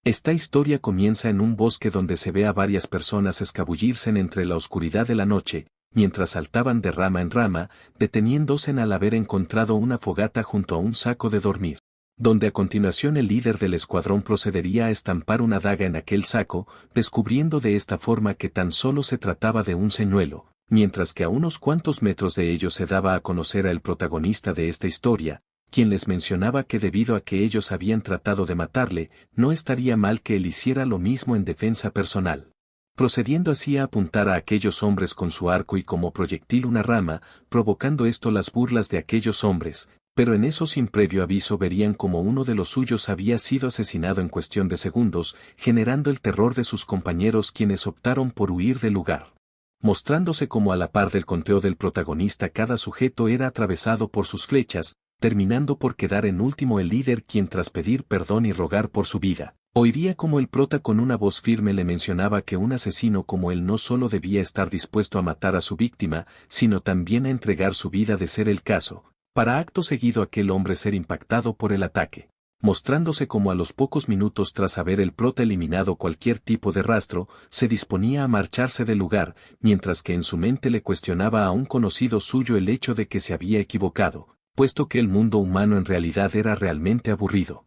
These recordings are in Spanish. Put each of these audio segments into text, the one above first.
Esta historia comienza en un bosque donde se ve a varias personas escabullirse entre la oscuridad de la noche, mientras saltaban de rama en rama, deteniéndose al haber encontrado una fogata junto a un saco de dormir. Donde a continuación el líder del escuadrón procedería a estampar una daga en aquel saco, descubriendo de esta forma que tan solo se trataba de un señuelo, mientras que a unos cuantos metros de ellos se daba a conocer al protagonista de esta historia, quien les mencionaba que debido a que ellos habían tratado de matarle, no estaría mal que él hiciera lo mismo en defensa personal. Procediendo así a apuntar a aquellos hombres con su arco y como proyectil una rama, provocando esto las burlas de aquellos hombres, pero en eso sin previo aviso verían como uno de los suyos había sido asesinado en cuestión de segundos, generando el terror de sus compañeros quienes optaron por huir del lugar. Mostrándose como a la par del conteo del protagonista cada sujeto era atravesado por sus flechas, terminando por quedar en último el líder quien tras pedir perdón y rogar por su vida, oiría como el prota con una voz firme le mencionaba que un asesino como él no solo debía estar dispuesto a matar a su víctima, sino también a entregar su vida de ser el caso, para acto seguido aquel hombre ser impactado por el ataque. Mostrándose como a los pocos minutos tras haber el prota eliminado cualquier tipo de rastro, se disponía a marcharse del lugar, mientras que en su mente le cuestionaba a un conocido suyo el hecho de que se había equivocado, puesto que el mundo humano en realidad era realmente aburrido.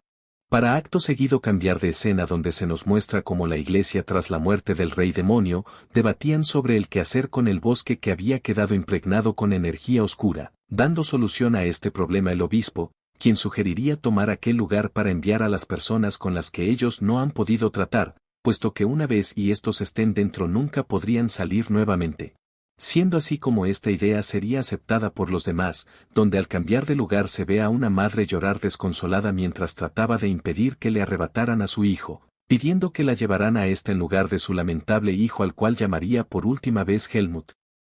Para acto seguido cambiar de escena donde se nos muestra cómo la iglesia tras la muerte del rey demonio, debatían sobre el qué hacer con el bosque que había quedado impregnado con energía oscura, dando solución a este problema el obispo, quien sugeriría tomar aquel lugar para enviar a las personas con las que ellos no han podido tratar, puesto que una vez y estos estén dentro nunca podrían salir nuevamente. Siendo así como esta idea sería aceptada por los demás, donde al cambiar de lugar se ve a una madre llorar desconsolada mientras trataba de impedir que le arrebataran a su hijo, pidiendo que la llevaran a ésta en lugar de su lamentable hijo al cual llamaría por última vez Helmut.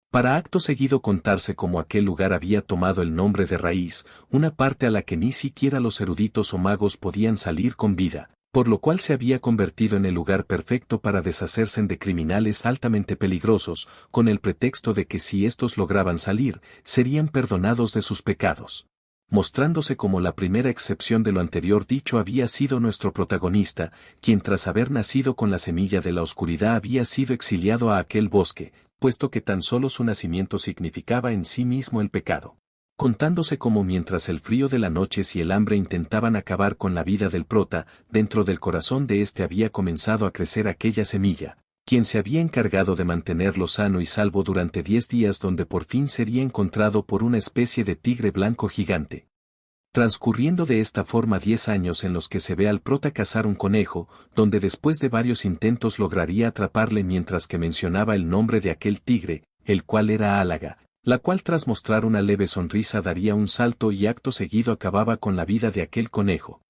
Para acto seguido contarse cómo aquel lugar había tomado el nombre de Raíz, una parte a la que ni siquiera los eruditos o magos podían salir con vida, por lo cual se había convertido en el lugar perfecto para deshacerse de criminales altamente peligrosos, con el pretexto de que si estos lograban salir, serían perdonados de sus pecados. Mostrándose como la primera excepción de lo anterior dicho había sido nuestro protagonista, quien tras haber nacido con la semilla de la oscuridad había sido exiliado a aquel bosque, puesto que tan solo su nacimiento significaba en sí mismo el pecado. Contándose como mientras el frío de la noche y el hambre intentaban acabar con la vida del prota, dentro del corazón de éste había comenzado a crecer aquella semilla, quien se había encargado de mantenerlo sano y salvo durante 10 días donde por fin sería encontrado por una especie de tigre blanco gigante. Transcurriendo de esta forma 10 años en los que se ve al prota cazar un conejo, donde después de varios intentos lograría atraparle mientras que mencionaba el nombre de aquel tigre, el cual era Álaga, la cual tras mostrar una leve sonrisa daría un salto y acto seguido acababa con la vida de aquel conejo.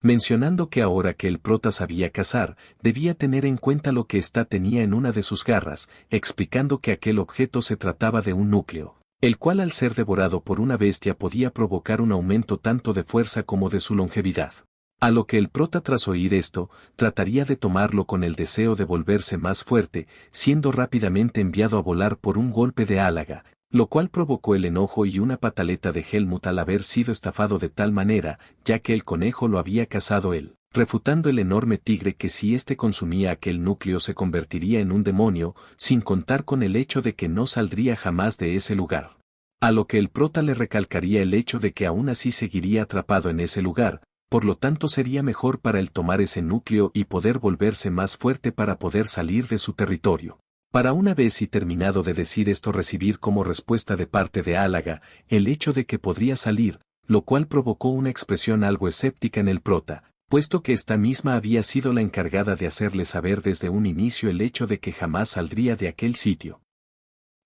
Mencionando que ahora que el prota sabía cazar, debía tener en cuenta lo que ésta tenía en una de sus garras, explicando que aquel objeto se trataba de un núcleo, el cual al ser devorado por una bestia podía provocar un aumento tanto de fuerza como de su longevidad. A lo que el prota tras oír esto, trataría de tomarlo con el deseo de volverse más fuerte, siendo rápidamente enviado a volar por un golpe de Álaga, lo cual provocó el enojo y una pataleta de Helmut al haber sido estafado de tal manera, ya que el conejo lo había cazado él, refutando el enorme tigre que si éste consumía aquel núcleo se convertiría en un demonio, sin contar con el hecho de que no saldría jamás de ese lugar. A lo que el prota le recalcaría el hecho de que aún así seguiría atrapado en ese lugar, por lo tanto sería mejor para él tomar ese núcleo y poder volverse más fuerte para poder salir de su territorio. Para una vez y terminado de decir esto recibir como respuesta de parte de Álaga, el hecho de que podría salir, lo cual provocó una expresión algo escéptica en el prota, puesto que esta misma había sido la encargada de hacerle saber desde un inicio el hecho de que jamás saldría de aquel sitio.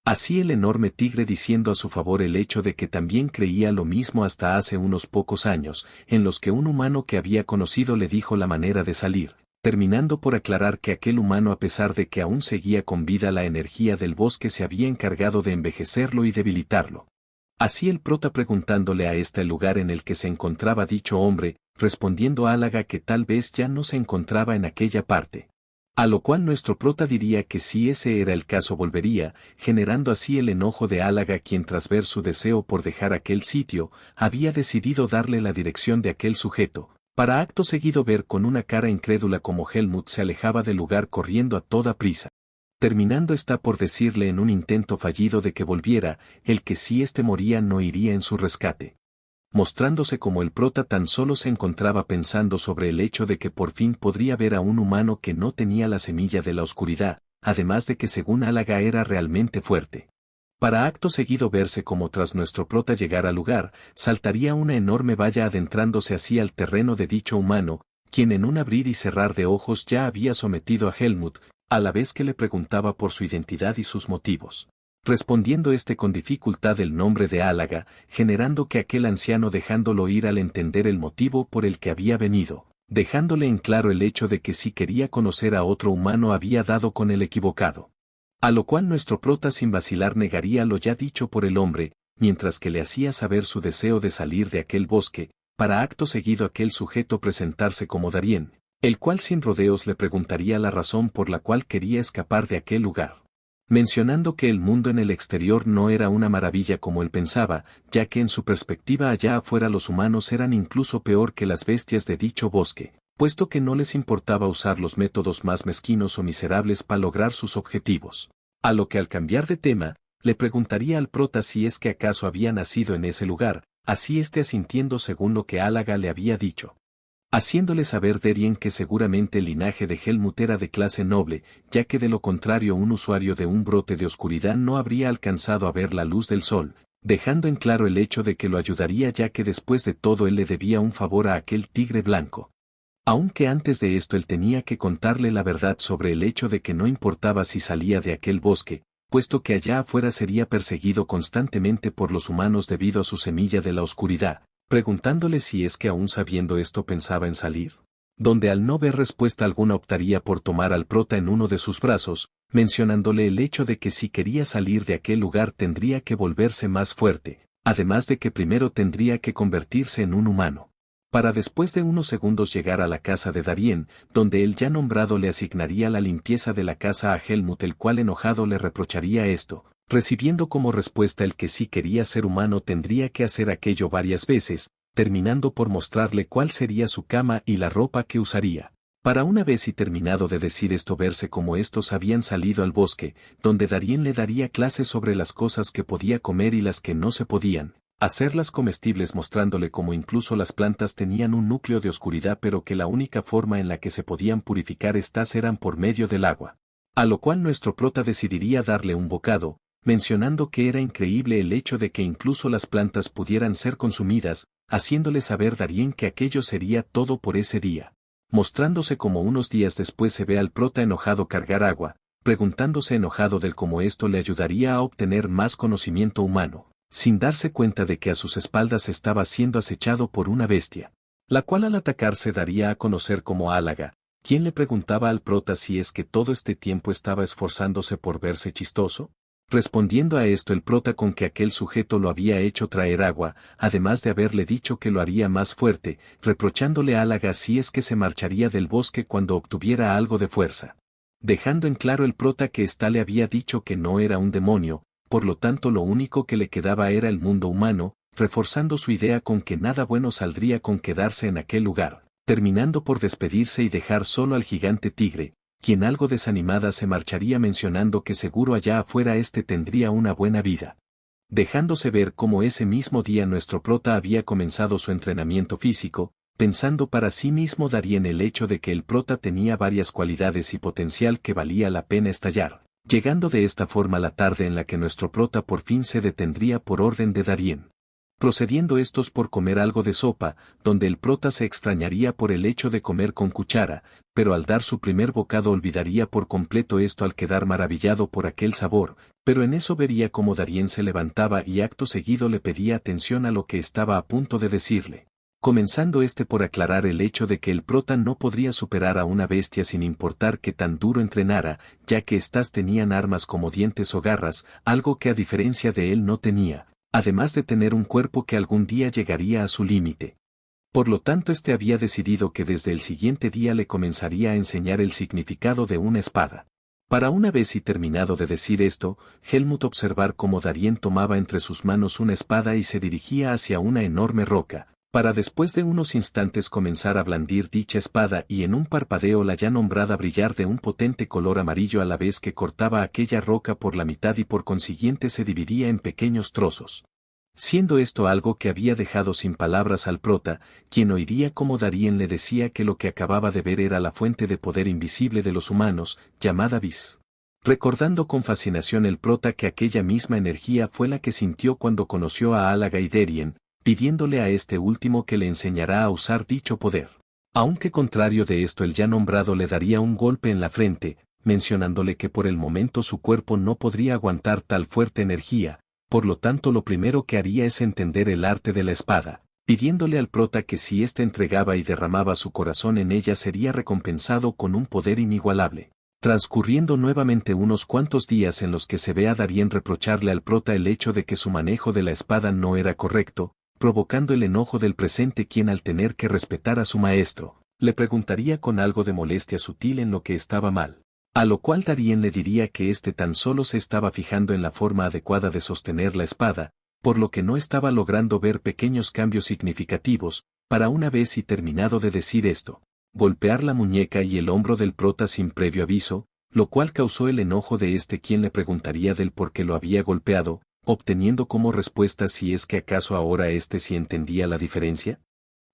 Así el enorme tigre diciendo a su favor el hecho de que también creía lo mismo hasta hace unos pocos años, en los que un humano que había conocido le dijo la manera de salir, terminando por aclarar que aquel humano a pesar de que aún seguía con vida la energía del bosque se había encargado de envejecerlo y debilitarlo. Así el prota preguntándole a este el lugar en el que se encontraba dicho hombre, respondiendo Álaga que tal vez ya no se encontraba en aquella parte. A lo cual nuestro prota diría que si ese era el caso volvería, generando así el enojo de Álaga quien tras ver su deseo por dejar aquel sitio, había decidido darle la dirección de aquel sujeto, para acto seguido ver con una cara incrédula como Helmut se alejaba del lugar corriendo a toda prisa. Terminando está por decirle en un intento fallido de que volviera, el que si éste moría no iría en su rescate. Mostrándose como el prota tan solo se encontraba pensando sobre el hecho de que por fin podría ver a un humano que no tenía la semilla de la oscuridad, además de que según Álaga era realmente fuerte. Para acto seguido verse como tras nuestro prota llegar al lugar, saltaría una enorme valla adentrándose así al terreno de dicho humano, quien en un abrir y cerrar de ojos ya había sometido a Helmut, a la vez que le preguntaba por su identidad y sus motivos. Respondiendo este con dificultad el nombre de Álaga, generando que aquel anciano dejándolo ir al entender el motivo por el que había venido, dejándole en claro el hecho de que si quería conocer a otro humano había dado con el equivocado. A lo cual nuestro prota sin vacilar negaría lo ya dicho por el hombre, mientras que le hacía saber su deseo de salir de aquel bosque, para acto seguido aquel sujeto presentarse como Darien, el cual sin rodeos le preguntaría la razón por la cual quería escapar de aquel lugar. Mencionando que el mundo en el exterior no era una maravilla como él pensaba, ya que en su perspectiva allá afuera los humanos eran incluso peor que las bestias de dicho bosque, puesto que no les importaba usar los métodos más mezquinos o miserables para lograr sus objetivos. A lo que al cambiar de tema, le preguntaría al prota si es que acaso había nacido en ese lugar, así asintiendo según lo que Álaga le había dicho. Haciéndole saber Darien que seguramente el linaje de Helmut era de clase noble, ya que de lo contrario un usuario de un brote de oscuridad no habría alcanzado a ver la luz del sol, dejando en claro el hecho de que lo ayudaría ya que después de todo él le debía un favor a aquel tigre blanco. Aunque antes de esto él tenía que contarle la verdad sobre el hecho de que no importaba si salía de aquel bosque, puesto que allá afuera sería perseguido constantemente por los humanos debido a su semilla de la oscuridad, preguntándole si es que aún sabiendo esto pensaba en salir, donde al no ver respuesta alguna optaría por tomar al prota en uno de sus brazos, mencionándole el hecho de que si quería salir de aquel lugar tendría que volverse más fuerte, además de que primero tendría que convertirse en un humano, para después de unos segundos llegar a la casa de Darien, donde el ya nombrado le asignaría la limpieza de la casa a Helmut, el cual enojado le reprocharía esto, recibiendo como respuesta el que si quería ser humano tendría que hacer aquello varias veces, terminando por mostrarle cuál sería su cama y la ropa que usaría. Para una vez y terminado de decir esto verse como estos habían salido al bosque, donde Darien le daría clases sobre las cosas que podía comer y las que no se podían, hacerlas comestibles mostrándole cómo incluso las plantas tenían un núcleo de oscuridad pero que la única forma en la que se podían purificar estas eran por medio del agua. A lo cual nuestro prota decidiría darle un bocado, mencionando que era increíble el hecho de que incluso las plantas pudieran ser consumidas, haciéndole saber Darien que aquello sería todo por ese día. Mostrándose como unos días después se ve al prota enojado cargar agua, preguntándose enojado del cómo esto le ayudaría a obtener más conocimiento humano, sin darse cuenta de que a sus espaldas estaba siendo acechado por una bestia, la cual al atacar se daría a conocer como Álaga, quien le preguntaba al prota si es que todo este tiempo estaba esforzándose por verse chistoso. Respondiendo a esto el prota con que aquel sujeto lo había hecho traer agua, además de haberle dicho que lo haría más fuerte, reprochándole a Álaga si es que se marcharía del bosque cuando obtuviera algo de fuerza. Dejando en claro el prota que ésta le había dicho que no era un demonio, por lo tanto lo único que le quedaba era el mundo humano, reforzando su idea con que nada bueno saldría con quedarse en aquel lugar, terminando por despedirse y dejar solo al gigante tigre, quien algo desanimada se marcharía mencionando que seguro allá afuera tendría una buena vida. Dejándose ver cómo ese mismo día nuestro prota había comenzado su entrenamiento físico, pensando para sí mismo Darien el hecho de que el prota tenía varias cualidades y potencial que valía la pena estallar, llegando de esta forma la tarde en la que nuestro prota por fin se detendría por orden de Darien. Procediendo estos por comer algo de sopa, donde el prota se extrañaría por el hecho de comer con cuchara, pero al dar su primer bocado olvidaría por completo esto al quedar maravillado por aquel sabor, pero en eso vería cómo Darien se levantaba y acto seguido le pedía atención a lo que estaba a punto de decirle. Comenzando por aclarar el hecho de que el prota no podría superar a una bestia sin importar qué tan duro entrenara, ya que éstas tenían armas como dientes o garras, algo que a diferencia de él no tenía, además de tener un cuerpo que algún día llegaría a su límite. Por lo tanto había decidido que desde el siguiente día le comenzaría a enseñar el significado de una espada. Para una vez y terminado de decir esto, Helmut observar cómo Darien tomaba entre sus manos una espada y se dirigía hacia una enorme roca, para después de unos instantes comenzar a blandir dicha espada y en un parpadeo la ya nombrada brillar de un potente color amarillo a la vez que cortaba aquella roca por la mitad y por consiguiente se dividía en pequeños trozos. Siendo esto algo que había dejado sin palabras al prota, quien oiría cómo Darien le decía que lo que acababa de ver era la fuente de poder invisible de los humanos, llamada Vis. Recordando con fascinación el prota que aquella misma energía fue la que sintió cuando conoció a Álaga y Darien, pidiéndole a este último que le enseñará a usar dicho poder. Aunque contrario de esto el ya nombrado le daría un golpe en la frente, mencionándole que por el momento su cuerpo no podría aguantar tal fuerte energía, por lo tanto lo primero que haría es entender el arte de la espada, pidiéndole al prota que si éste entregaba y derramaba su corazón en ella sería recompensado con un poder inigualable. Transcurriendo nuevamente unos cuantos días en los que se ve a Darien reprocharle al prota el hecho de que su manejo de la espada no era correcto, provocando el enojo del presente quien al tener que respetar a su maestro, le preguntaría con algo de molestia sutil en lo que estaba mal. A lo cual Darien le diría que éste tan solo se estaba fijando en la forma adecuada de sostener la espada, por lo que no estaba logrando ver pequeños cambios significativos, para una vez y terminado de decir esto, golpear la muñeca y el hombro del prota sin previo aviso, lo cual causó el enojo de este quien le preguntaría del por qué lo había golpeado, obteniendo como respuesta si es que acaso ahora éste sí entendía la diferencia.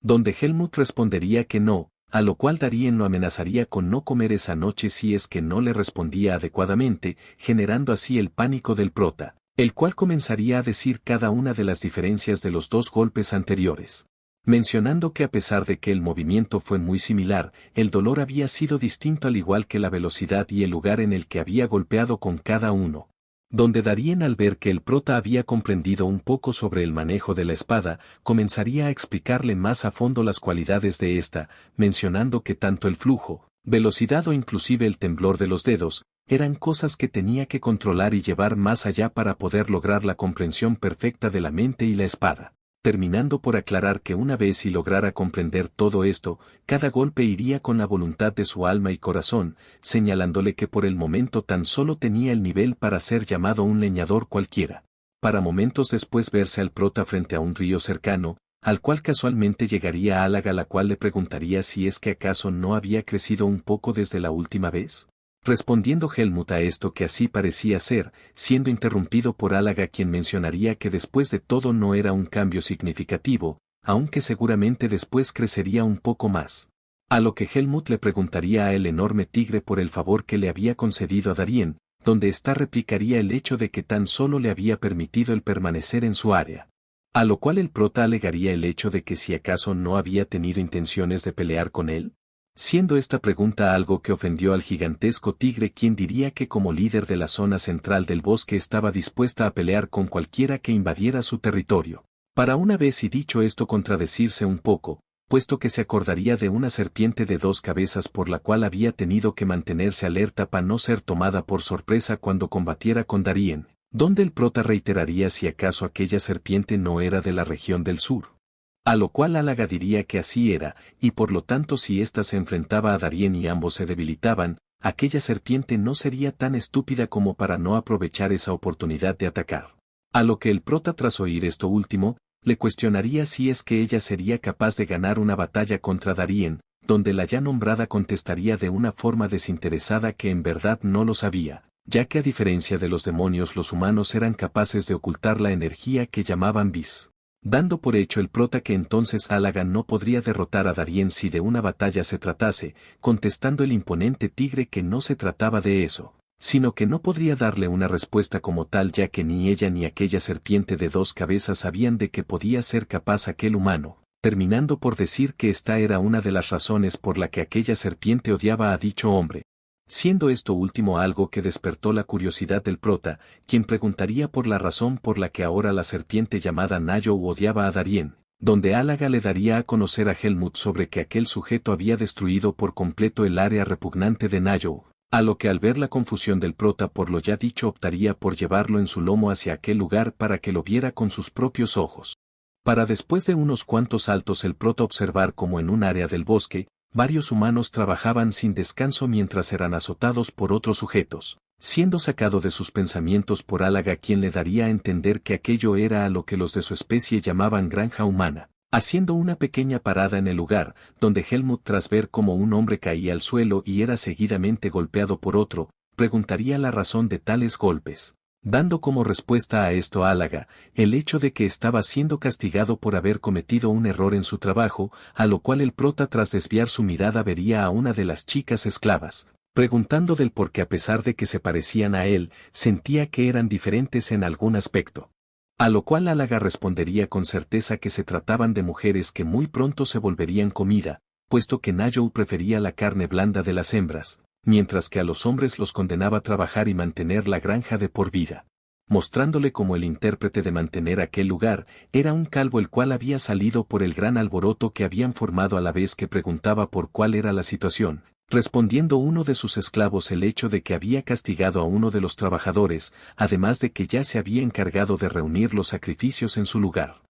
Donde Helmut respondería que no, a lo cual Darien lo amenazaría con no comer esa noche si es que no le respondía adecuadamente, generando así el pánico del prota, el cual comenzaría a decir cada una de las diferencias de los dos golpes anteriores. Mencionando que a pesar de que el movimiento fue muy similar, el dolor había sido distinto al igual que la velocidad y el lugar en el que había golpeado con cada uno. Donde Darien al ver que el prota había comprendido un poco sobre el manejo de la espada, comenzaría a explicarle más a fondo las cualidades de esta, mencionando que tanto el flujo, velocidad o inclusive el temblor de los dedos, eran cosas que tenía que controlar y llevar más allá para poder lograr la comprensión perfecta de la mente y la espada. Terminando por aclarar que una vez si lograra comprender todo esto, cada golpe iría con la voluntad de su alma y corazón, señalándole que por el momento tan solo tenía el nivel para ser llamado un leñador cualquiera. Para momentos después verse al prota frente a un río cercano, al cual casualmente llegaría Álaga, la cual le preguntaría si es que acaso no había crecido un poco desde la última vez. Respondiendo Helmut a esto que así parecía ser, siendo interrumpido por Álaga quien mencionaría que después de todo no era un cambio significativo, aunque seguramente después crecería un poco más. A lo que Helmut le preguntaría a el enorme tigre por el favor que le había concedido a Darien, donde ésta replicaría el hecho de que tan solo le había permitido el permanecer en su área. A lo cual el prota alegaría el hecho de que si acaso no había tenido intenciones de pelear con él. Siendo esta pregunta algo que ofendió al gigantesco tigre quien diría que como líder de la zona central del bosque estaba dispuesta a pelear con cualquiera que invadiera su territorio. Para una vez y dicho esto contradecirse un poco, puesto que se acordaría de una serpiente de 2 cabezas por la cual había tenido que mantenerse alerta para no ser tomada por sorpresa cuando combatiera con Darien, donde el prota reiteraría si acaso aquella serpiente no era de la región del sur. A lo cual Álaga diría que así era, y por lo tanto si ésta se enfrentaba a Darien y ambos se debilitaban, aquella serpiente no sería tan estúpida como para no aprovechar esa oportunidad de atacar. A lo que el prota tras oír esto último, le cuestionaría si es que ella sería capaz de ganar una batalla contra Darien, donde la ya nombrada contestaría de una forma desinteresada que en verdad no lo sabía, ya que a diferencia de los demonios los humanos eran capaces de ocultar la energía que llamaban Vis. Dando por hecho el prota que entonces Álaga no podría derrotar a Darien si de una batalla se tratase, contestando el imponente tigre que no se trataba de eso, sino que no podría darle una respuesta como tal ya que ni ella ni aquella serpiente de 2 cabezas sabían de que podía ser capaz aquel humano, terminando por decir que esta era una de las razones por la que aquella serpiente odiaba a dicho hombre. Siendo esto último algo que despertó la curiosidad del prota, quien preguntaría por la razón por la que ahora la serpiente llamada Nayo odiaba a Darien, donde Álaga le daría a conocer a Helmut sobre que aquel sujeto había destruido por completo el área repugnante de Nayo, a lo que al ver la confusión del prota por lo ya dicho optaría por llevarlo en su lomo hacia aquel lugar para que lo viera con sus propios ojos. Para después de unos cuantos saltos el prota observar como en un área del bosque, varios humanos trabajaban sin descanso mientras eran azotados por otros sujetos, siendo sacado de sus pensamientos por Álaga quien le daría a entender que aquello era a lo que los de su especie llamaban granja humana, Haciendo una pequeña parada en el lugar, donde Helmut tras ver cómo un hombre caía al suelo y era seguidamente golpeado por otro, preguntaría la razón de tales golpes. Dando como respuesta a esto Álaga, el hecho de que estaba siendo castigado por haber cometido un error en su trabajo, a lo cual el prota tras desviar su mirada vería a una de las chicas esclavas, preguntando del por qué a pesar de que se parecían a él, sentía que eran diferentes en algún aspecto. A lo cual Álaga respondería con certeza que se trataban de mujeres que muy pronto se volverían comida, puesto que Nayo prefería la carne blanda de las hembras, mientras que a los hombres los condenaba a trabajar y mantener la granja de por vida. Mostrándole como el intérprete de mantener aquel lugar, era un calvo el cual había salido por el gran alboroto que habían formado a la vez que preguntaba por cuál era la situación, respondiendo uno de sus esclavos el hecho de que había castigado a uno de los trabajadores, además de que ya se había encargado de reunir los sacrificios en su lugar.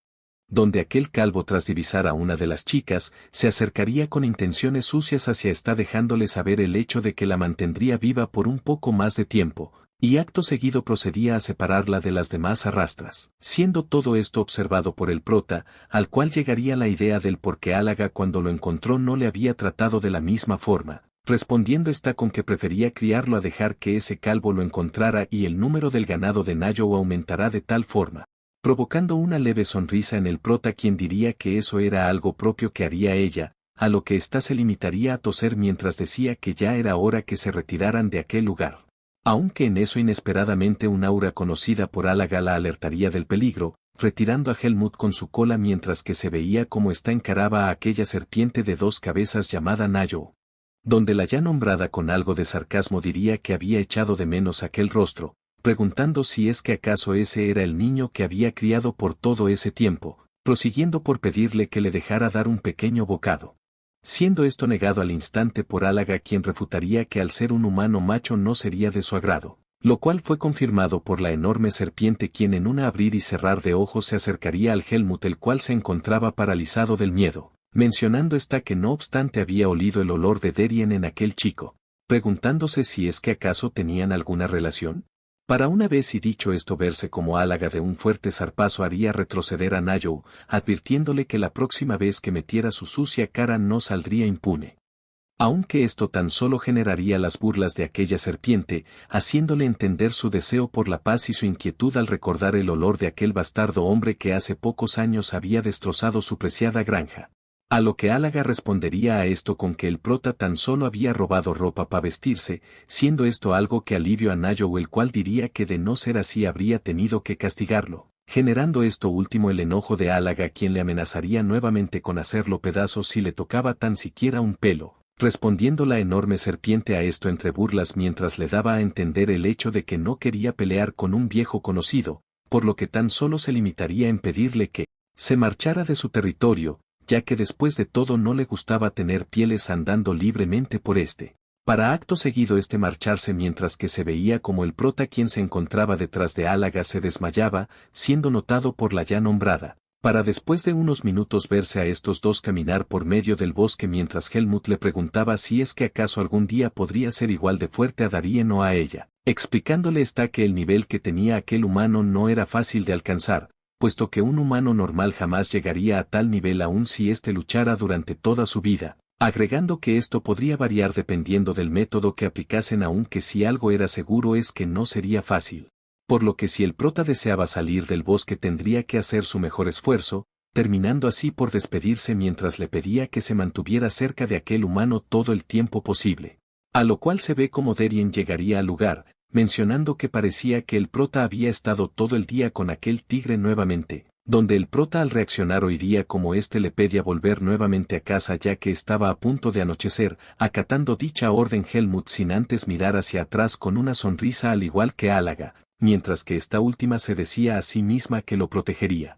Donde aquel calvo tras divisar a una de las chicas, se acercaría con intenciones sucias hacia esta dejándole saber el hecho de que la mantendría viva por un poco más de tiempo, y acto seguido procedía a separarla de las demás arrastras. Siendo todo esto observado por el prota, al cual llegaría la idea del por qué Álaga cuando lo encontró no le había tratado de la misma forma, respondiendo esta con que prefería criarlo a dejar que ese calvo lo encontrara y el número del ganado de Nayo aumentará de tal forma, provocando una leve sonrisa en el prota quien diría que eso era algo propio que haría ella, a lo que ésta se limitaría a toser mientras decía que ya era hora que se retiraran de aquel lugar. Aunque en eso inesperadamente un aura conocida por Álaga la alertaría del peligro, retirando a Helmut con su cola mientras que se veía cómo ésta encaraba a aquella serpiente de dos cabezas llamada Nayo. Donde la ya nombrada con algo de sarcasmo diría que había echado de menos aquel rostro, preguntando si es que acaso ese era el niño que había criado por todo ese tiempo, prosiguiendo por pedirle que le dejara dar un pequeño bocado. Siendo esto negado al instante por Álaga quien refutaría que al ser un humano macho no sería de su agrado, lo cual fue confirmado por la enorme serpiente quien en un abrir y cerrar de ojos se acercaría al Helmut el cual se encontraba paralizado del miedo, mencionando esta que no obstante había olido el olor de Derien en aquel chico, preguntándose si es que acaso tenían alguna relación. Para una vez y dicho esto verse como Álaga de un fuerte zarpazo haría retroceder a Nayo, advirtiéndole que la próxima vez que metiera su sucia cara no saldría impune. Aunque esto tan solo generaría las burlas de aquella serpiente, haciéndole entender su deseo por la paz y su inquietud al recordar el olor de aquel bastardo hombre que hace pocos años había destrozado su preciada granja. A lo que Álaga respondería a esto con que el prota tan solo había robado ropa para vestirse, siendo esto algo que alivio a Nayo el cual diría que de no ser así habría tenido que castigarlo, generando esto último el enojo de Álaga quien le amenazaría nuevamente con hacerlo pedazos si le tocaba tan siquiera un pelo, respondiendo la enorme serpiente a esto entre burlas mientras le daba a entender el hecho de que no quería pelear con un viejo conocido, por lo que tan solo se limitaría en pedirle que se marchara de su territorio, ya que después de todo no le gustaba tener pieles andando libremente por este. Para acto seguido marcharse mientras que se veía como el prota quien se encontraba detrás de Álaga se desmayaba, siendo notado por la ya nombrada, para después de unos minutos verse a estos dos caminar por medio del bosque mientras Helmut le preguntaba si es que acaso algún día podría ser igual de fuerte a Darien o a ella, explicándole que el nivel que tenía aquel humano no era fácil de alcanzar, puesto que un humano normal jamás llegaría a tal nivel aun si luchara durante toda su vida, agregando que esto podría variar dependiendo del método que aplicasen aunque si algo era seguro es que no sería fácil. Por lo que si el prota deseaba salir del bosque tendría que hacer su mejor esfuerzo, terminando así por despedirse mientras le pedía que se mantuviera cerca de aquel humano todo el tiempo posible. A lo cual se ve como Derien llegaría al lugar, mencionando que parecía que el prota había estado todo el día con aquel tigre nuevamente, donde el prota al reaccionar oiría como le pedía volver nuevamente a casa ya que estaba a punto de anochecer, acatando dicha orden Helmut sin antes mirar hacia atrás con una sonrisa al igual que Álaga, mientras que esta última se decía a sí misma que lo protegería.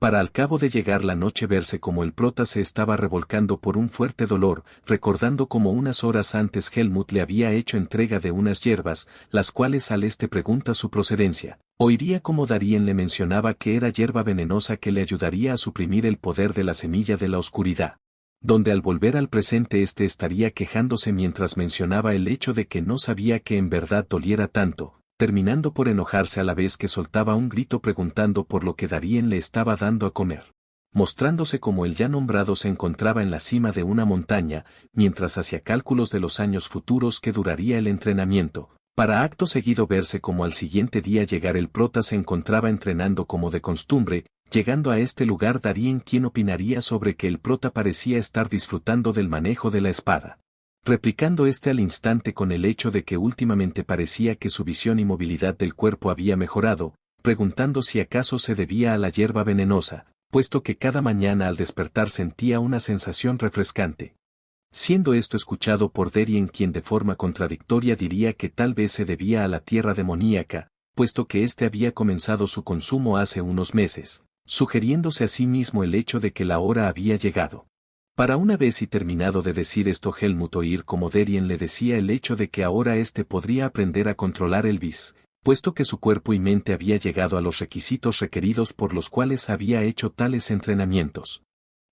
Para al cabo de llegar la noche verse como el prota se estaba revolcando por un fuerte dolor, recordando como unas horas antes Helmut le había hecho entrega de unas hierbas, las cuales al pregunta su procedencia, oiría como Darien le mencionaba que era hierba venenosa que le ayudaría a suprimir el poder de la semilla de la oscuridad. Donde al volver al presente estaría quejándose mientras mencionaba el hecho de que no sabía que en verdad doliera tanto, terminando por enojarse a la vez que soltaba un grito preguntando por lo que Darien le estaba dando a comer. mostrándose como el ya nombrado se encontraba en la cima de una montaña, mientras hacía cálculos de los años futuros que duraría el entrenamiento, para acto seguido verse como al siguiente día llegar el prota se encontraba entrenando como de costumbre. Llegando a este lugar Darien quien opinaría sobre que el prota parecía estar disfrutando del manejo de la espada. Replicando al instante con el hecho de que últimamente parecía que su visión y movilidad del cuerpo había mejorado, preguntando si acaso se debía a la hierba venenosa, puesto que cada mañana al despertar sentía una sensación refrescante. Siendo esto escuchado por Darien quien de forma contradictoria diría que tal vez se debía a la tierra demoníaca, puesto que había comenzado su consumo hace unos meses, sugiriéndose a sí mismo el hecho de que la hora había llegado. Para una vez y terminado de decir esto Helmut oír como Darien le decía el hecho de que ahora podría aprender a controlar el bis, puesto que su cuerpo y mente había llegado a los requisitos requeridos por los cuales había hecho tales entrenamientos.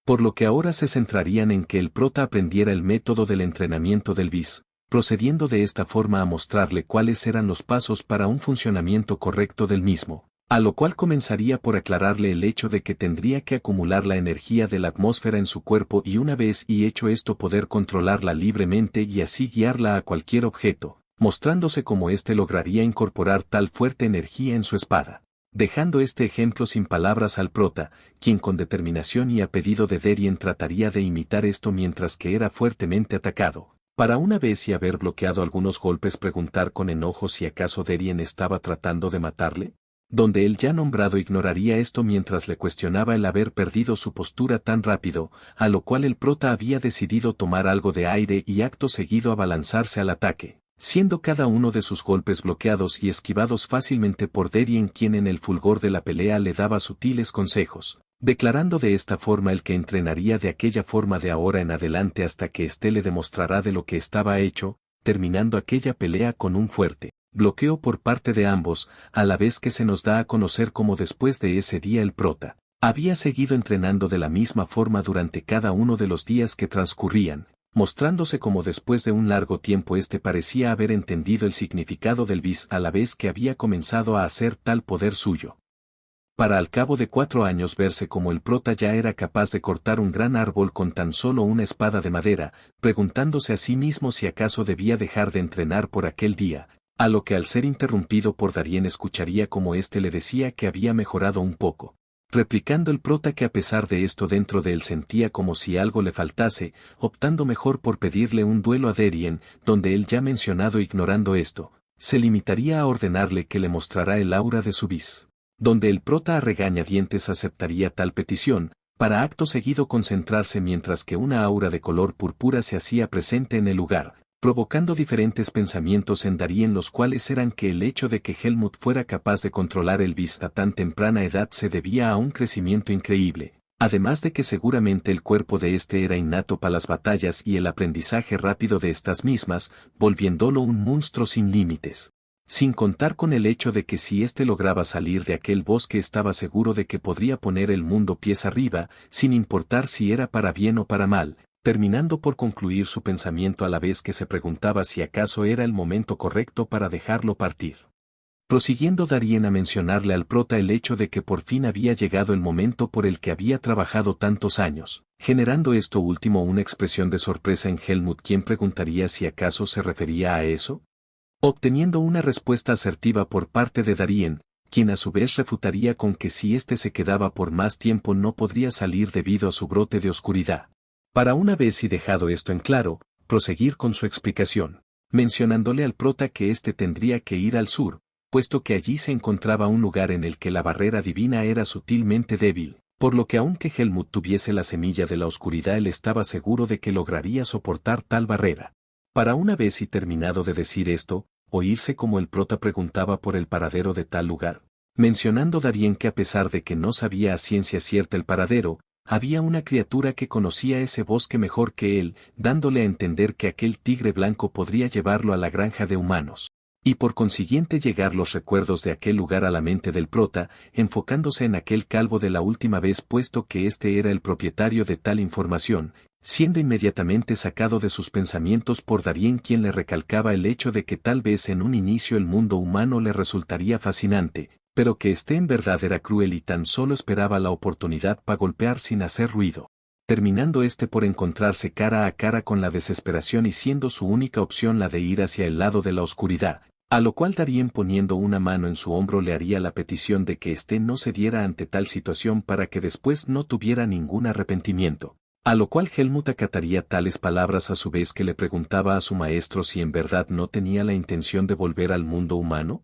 Por lo que ahora se centrarían en que el prota aprendiera el método del entrenamiento del bis, procediendo de esta forma a mostrarle cuáles eran los pasos para un funcionamiento correcto del mismo. A lo cual comenzaría por aclararle el hecho de que tendría que acumular la energía de la atmósfera en su cuerpo y una vez hecho esto poder controlarla libremente y así guiarla a cualquier objeto, mostrándose como lograría incorporar tal fuerte energía en su espada. Dejando este ejemplo sin palabras al prota, quien con determinación y a pedido de Darien trataría de imitar esto mientras que era fuertemente atacado. Para una vez y haber bloqueado algunos golpes preguntar con enojo si acaso Darien estaba tratando de matarle, donde el ya nombrado ignoraría esto mientras le cuestionaba el haber perdido su postura tan rápido, a lo cual el prota había decidido tomar algo de aire y acto seguido abalanzarse al ataque, siendo cada uno de sus golpes bloqueados y esquivados fácilmente por Darien quien en el fulgor de la pelea le daba sutiles consejos, declarando de esta forma el que entrenaría de aquella forma de ahora en adelante hasta que le demostrará de lo que estaba hecho, terminando aquella pelea con un fuerte bloqueo por parte de ambos, a la vez que se nos da a conocer cómo después de ese día el prota había seguido entrenando de la misma forma durante cada uno de los días que transcurrían, mostrándose como después de un largo tiempo parecía haber entendido el significado del bis a la vez que había comenzado a hacer tal poder suyo. Para al cabo de 4 años verse como el prota ya era capaz de cortar un gran árbol con tan solo una espada de madera, preguntándose a sí mismo si acaso debía dejar de entrenar por aquel día. A lo que al ser interrumpido por Darien escucharía como le decía que había mejorado un poco. Replicando el prota que a pesar de esto dentro de él sentía como si algo le faltase, optando mejor por pedirle un duelo a Darien, donde el ya mencionado ignorando esto, se limitaría a ordenarle que le mostrará el aura de su bis. Donde el prota a regañadientes aceptaría tal petición, para acto seguido concentrarse mientras que una aura de color púrpura se hacía presente en el lugar, provocando diferentes pensamientos en Darien los cuales eran que el hecho de que Helmut fuera capaz de controlar el bis a tan temprana edad se debía a un crecimiento increíble, además de que seguramente el cuerpo de era innato para las batallas y el aprendizaje rápido de estas mismas, volviéndolo un monstruo sin límites. Sin contar con el hecho de que si lograba salir de aquel bosque estaba seguro de que podría poner el mundo pies arriba, sin importar si era para bien o para mal, terminando por concluir su pensamiento a la vez que se preguntaba si acaso era el momento correcto para dejarlo partir. Prosiguiendo Darien a mencionarle al prota el hecho de que por fin había llegado el momento por el que había trabajado tantos años, generando esto último una expresión de sorpresa en Helmut quien preguntaría si acaso se refería a eso. Obteniendo una respuesta asertiva por parte de Darien, quien a su vez refutaría con que si se quedaba por más tiempo no podría salir debido a su brote de oscuridad. Para una vez y dejado esto en claro, proseguir con su explicación, mencionándole al prota que tendría que ir al sur, puesto que allí se encontraba un lugar en el que la barrera divina era sutilmente débil, por lo que aunque Helmut tuviese la semilla de la oscuridad él estaba seguro de que lograría soportar tal barrera. Para una vez y terminado de decir esto, oírse como el prota preguntaba por el paradero de tal lugar, mencionando Darien que a pesar de que no sabía a ciencia cierta el paradero, había una criatura que conocía ese bosque mejor que él, dándole a entender que aquel tigre blanco podría llevarlo a la granja de humanos. Y por consiguiente llegar los recuerdos de aquel lugar a la mente del prota, enfocándose en aquel calvo de la última vez puesto que era el propietario de tal información, siendo inmediatamente sacado de sus pensamientos por Darien quien le recalcaba el hecho de que tal vez en un inicio el mundo humano le resultaría fascinante, pero que este en verdad era cruel y tan solo esperaba la oportunidad para golpear sin hacer ruido, terminando por encontrarse cara a cara con la desesperación y siendo su única opción la de ir hacia el lado de la oscuridad, a lo cual Darien poniendo una mano en su hombro le haría la petición de que no cediera ante tal situación para que después no tuviera ningún arrepentimiento. A lo cual Helmut acataría tales palabras a su vez que le preguntaba a su maestro si en verdad no tenía la intención de volver al mundo humano.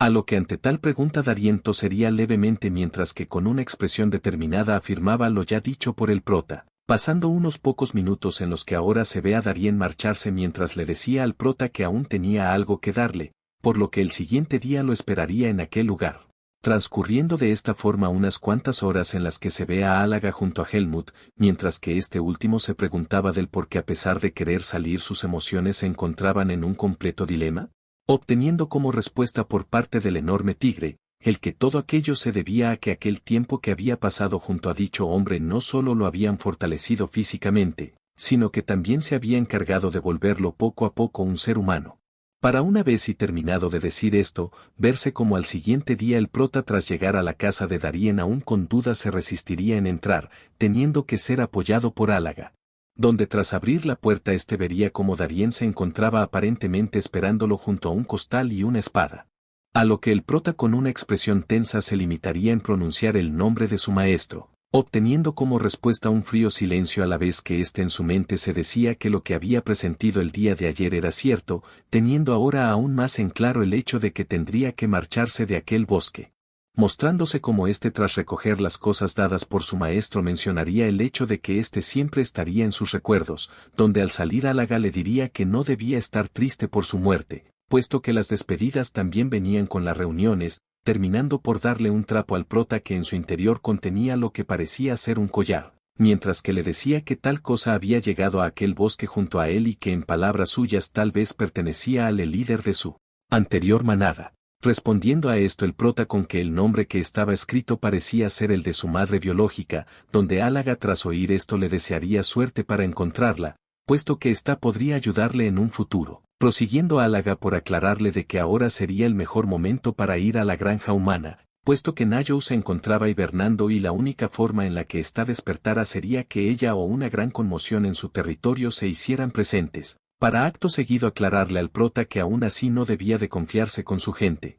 A lo que ante tal pregunta Darien tosería levemente mientras que con una expresión determinada afirmaba lo ya dicho por el prota, pasando unos pocos minutos en los que ahora se ve a Darien marcharse mientras le decía al prota que aún tenía algo que darle, por lo que el siguiente día lo esperaría en aquel lugar. Transcurriendo de esta forma unas cuantas horas en las que se ve a Álaga junto a Helmut, mientras que este último se preguntaba del por qué a pesar de querer salir sus emociones se encontraban en un completo dilema, obteniendo como respuesta por parte del enorme tigre, el que todo aquello se debía a que aquel tiempo que había pasado junto a dicho hombre no solo lo habían fortalecido físicamente, sino que también se había encargado de volverlo poco a poco un ser humano. Para una vez y terminado de decir esto, verse como al siguiente día el prota tras llegar a la casa de Darien aún con dudas se resistiría en entrar, teniendo que ser apoyado por Álaga. Donde tras abrir la puerta vería como Darien se encontraba aparentemente esperándolo junto a un costal y una espada. A lo que el prota con una expresión tensa se limitaría en pronunciar el nombre de su maestro, obteniendo como respuesta un frío silencio a la vez que en su mente se decía que lo que había presentido el día de ayer era cierto, teniendo ahora aún más en claro el hecho de que tendría que marcharse de aquel bosque. Mostrándose como tras recoger las cosas dadas por su maestro mencionaría el hecho de que siempre estaría en sus recuerdos, donde al salir Álaga le diría que no debía estar triste por su muerte, puesto que las despedidas también venían con las reuniones, terminando por darle un trapo al prota que en su interior contenía lo que parecía ser un collar, mientras que le decía que tal cosa había llegado a aquel bosque junto a él y que en palabras suyas tal vez pertenecía al líder de su anterior manada. Respondiendo a esto el prota con que el nombre que estaba escrito parecía ser el de su madre biológica, donde Álaga tras oír esto le desearía suerte para encontrarla, puesto que podría ayudarle en un futuro. Prosiguiendo Álaga por aclararle de que ahora sería el mejor momento para ir a la granja humana, puesto que Nayo se encontraba hibernando y la única forma en la que despertara sería que ella o una gran conmoción en su territorio se hicieran presentes, para acto seguido aclararle al prota que aún así no debía de confiarse con su gente.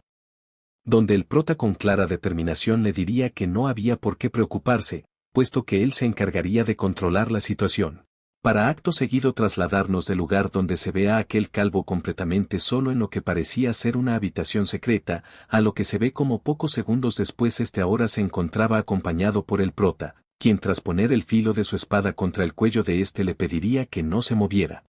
Donde el prota con clara determinación le diría que no había por qué preocuparse, puesto que él se encargaría de controlar la situación. Para acto seguido trasladarnos del lugar donde se ve a aquel calvo completamente solo en lo que parecía ser una habitación secreta, a lo que se ve como pocos segundos después ahora se encontraba acompañado por el prota, quien tras poner el filo de su espada contra el cuello de le pediría que no se moviera.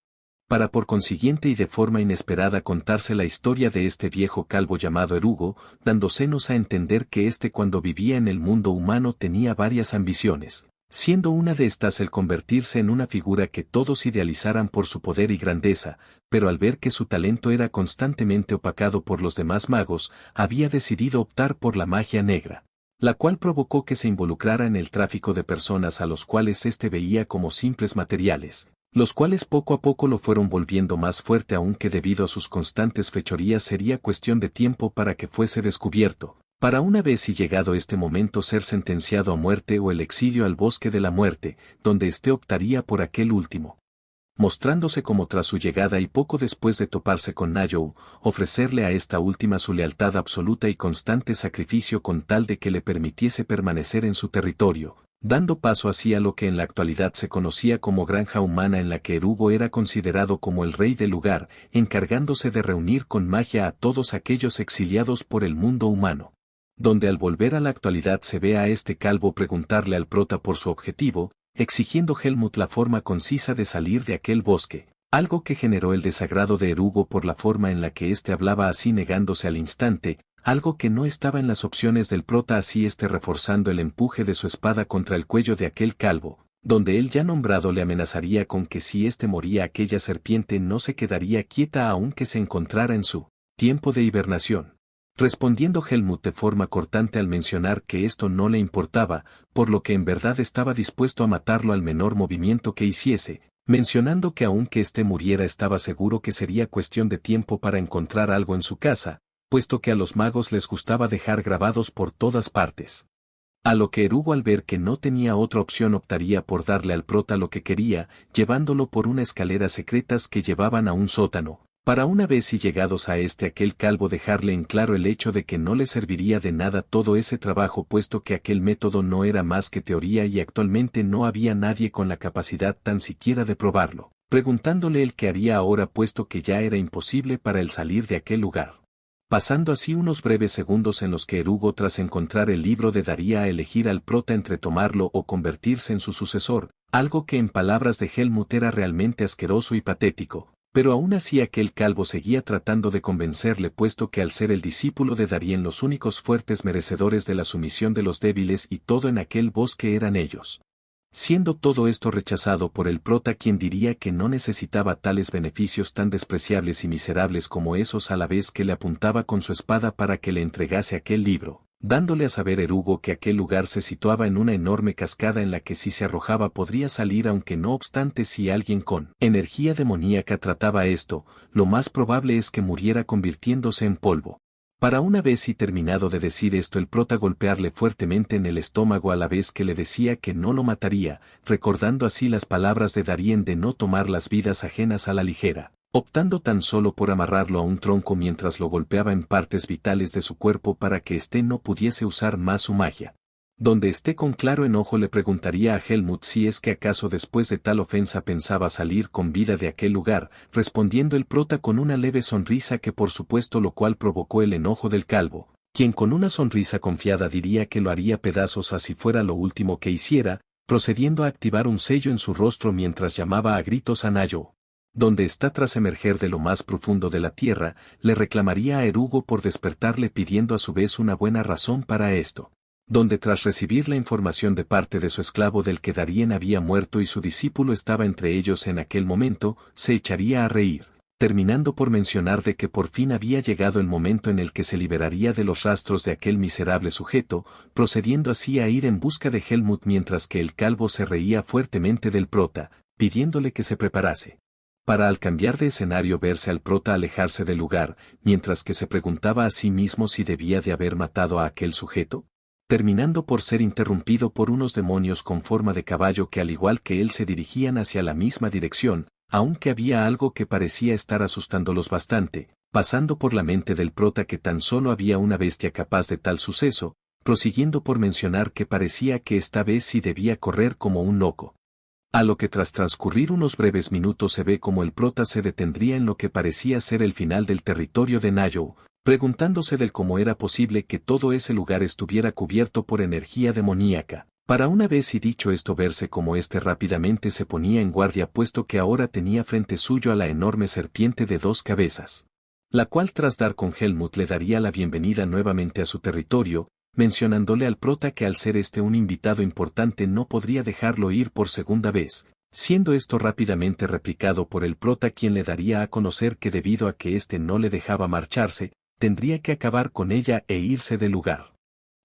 Para por consiguiente y de forma inesperada contarse la historia de viejo calvo llamado Erugo, dándosenos a entender que cuando vivía en el mundo humano tenía varias ambiciones, siendo una de estas el convertirse en una figura que todos idealizaran por su poder y grandeza, pero al ver que su talento era constantemente opacado por los demás magos, había decidido optar por la magia negra, la cual provocó que se involucrara en el tráfico de personas a los cuales veía como simples materiales, los cuales poco a poco lo fueron volviendo más fuerte aunque debido a sus constantes fechorías sería cuestión de tiempo para que fuese descubierto, para una vez y llegado momento ser sentenciado a muerte o el exilio al bosque de la muerte, donde optaría por aquel último. Mostrándose como tras su llegada y poco después de toparse con Nayo, ofrecerle a esta última su lealtad absoluta y constante sacrificio con tal de que le permitiese permanecer en su territorio, dando paso así a lo que en la actualidad se conocía como granja humana en la que Erugo era considerado como el rey del lugar, encargándose de reunir con magia a todos aquellos exiliados por el mundo humano. Donde al volver a la actualidad se ve a calvo preguntarle al prota por su objetivo, exigiendo Helmut la forma concisa de salir de aquel bosque, algo que generó el desagrado de Erugo por la forma en la que hablaba así negándose al instante, algo que no estaba en las opciones del prota así reforzando el empuje de su espada contra el cuello de aquel calvo, donde el ya nombrado le amenazaría con que si moría aquella serpiente no se quedaría quieta aunque se encontrara en su tiempo de hibernación. Respondiendo Helmut de forma cortante al mencionar que esto no le importaba, por lo que en verdad estaba dispuesto a matarlo al menor movimiento que hiciese, mencionando que aunque muriera estaba seguro que sería cuestión de tiempo para encontrar algo en su casa, puesto que a los magos les gustaba dejar grabados por todas partes. A lo que Erugo, al ver que no tenía otra opción, optaría por darle al prota lo que quería, llevándolo por una escalera secretas que llevaban a un sótano, para una vez y llegados a aquel calvo dejarle en claro el hecho de que no le serviría de nada todo ese trabajo, puesto que aquel método no era más que teoría y actualmente no había nadie con la capacidad tan siquiera de probarlo, preguntándole el qué haría ahora, puesto que ya era imposible para él salir de aquel lugar. Pasando así unos breves segundos en los que Erugo, tras encontrar el libro, daría a elegir al prota entre tomarlo o convertirse en su sucesor, algo que en palabras de Helmut era realmente asqueroso y patético, pero aún así aquel calvo seguía tratando de convencerle, puesto que al ser el discípulo de Darien los únicos fuertes merecedores de la sumisión de los débiles y todo en aquel bosque eran ellos. Siendo todo esto rechazado por el prota, quien diría que no necesitaba tales beneficios tan despreciables y miserables como esos, a la vez que le apuntaba con su espada para que le entregase aquel libro, dándole a saber Erugo que aquel lugar se situaba en una enorme cascada en la que si se arrojaba podría salir, aunque no obstante si alguien con energía demoníaca trataba esto, lo más probable es que muriera convirtiéndose en polvo. Para una vez y terminado de decir esto, el prota golpearle fuertemente en el estómago a la vez que le decía que no lo mataría, recordando así las palabras de Darien de no tomar las vidas ajenas a la ligera, optando tan solo por amarrarlo a un tronco mientras lo golpeaba en partes vitales de su cuerpo para que éste no pudiese usar más su magia. Donde éste con claro enojo le preguntaría a Helmut si es que acaso después de tal ofensa pensaba salir con vida de aquel lugar, respondiendo el prota con una leve sonrisa que por supuesto, lo cual provocó el enojo del calvo, quien con una sonrisa confiada diría que lo haría pedazos así fuera lo último que hiciera, procediendo a activar un sello en su rostro mientras llamaba a gritos a Nayo. Donde está, tras emerger de lo más profundo de la tierra, le reclamaría a Erugo por despertarle, pidiendo a su vez una buena razón para esto. Donde tras recibir la información de parte de su esclavo del que Darien había muerto y su discípulo estaba entre ellos en aquel momento, se echaría a reír, terminando por mencionar de que por fin había llegado el momento en el que se liberaría de los rastros de aquel miserable sujeto, procediendo así a ir en busca de Helmut, mientras que el calvo se reía fuertemente del prota, pidiéndole que se preparase. Para al cambiar de escenario verse al prota alejarse del lugar, mientras que se preguntaba a sí mismo si debía de haber matado a aquel sujeto, terminando por ser interrumpido por unos demonios con forma de caballo que al igual que él se dirigían hacia la misma dirección, aunque había algo que parecía estar asustándolos bastante, pasando por la mente del prota que tan solo había una bestia capaz de tal suceso, prosiguiendo por mencionar que parecía que esta vez sí debía correr como un loco. A lo que tras transcurrir unos breves minutos se ve como el prota se detendría en lo que parecía ser el final del territorio de Nayo, preguntándose del cómo era posible que todo ese lugar estuviera cubierto por energía demoníaca, para una vez y dicho esto verse como éste rápidamente se ponía en guardia, puesto que ahora tenía frente suyo a la enorme serpiente de 2 cabezas, la cual tras dar con Helmut le daría la bienvenida nuevamente a su territorio, mencionándole al prota que al ser este un invitado importante no podría dejarlo ir por segunda vez, siendo esto rápidamente replicado por el prota, quien le daría a conocer que debido a que éste no le dejaba marcharse, tendría que acabar con ella e irse del lugar.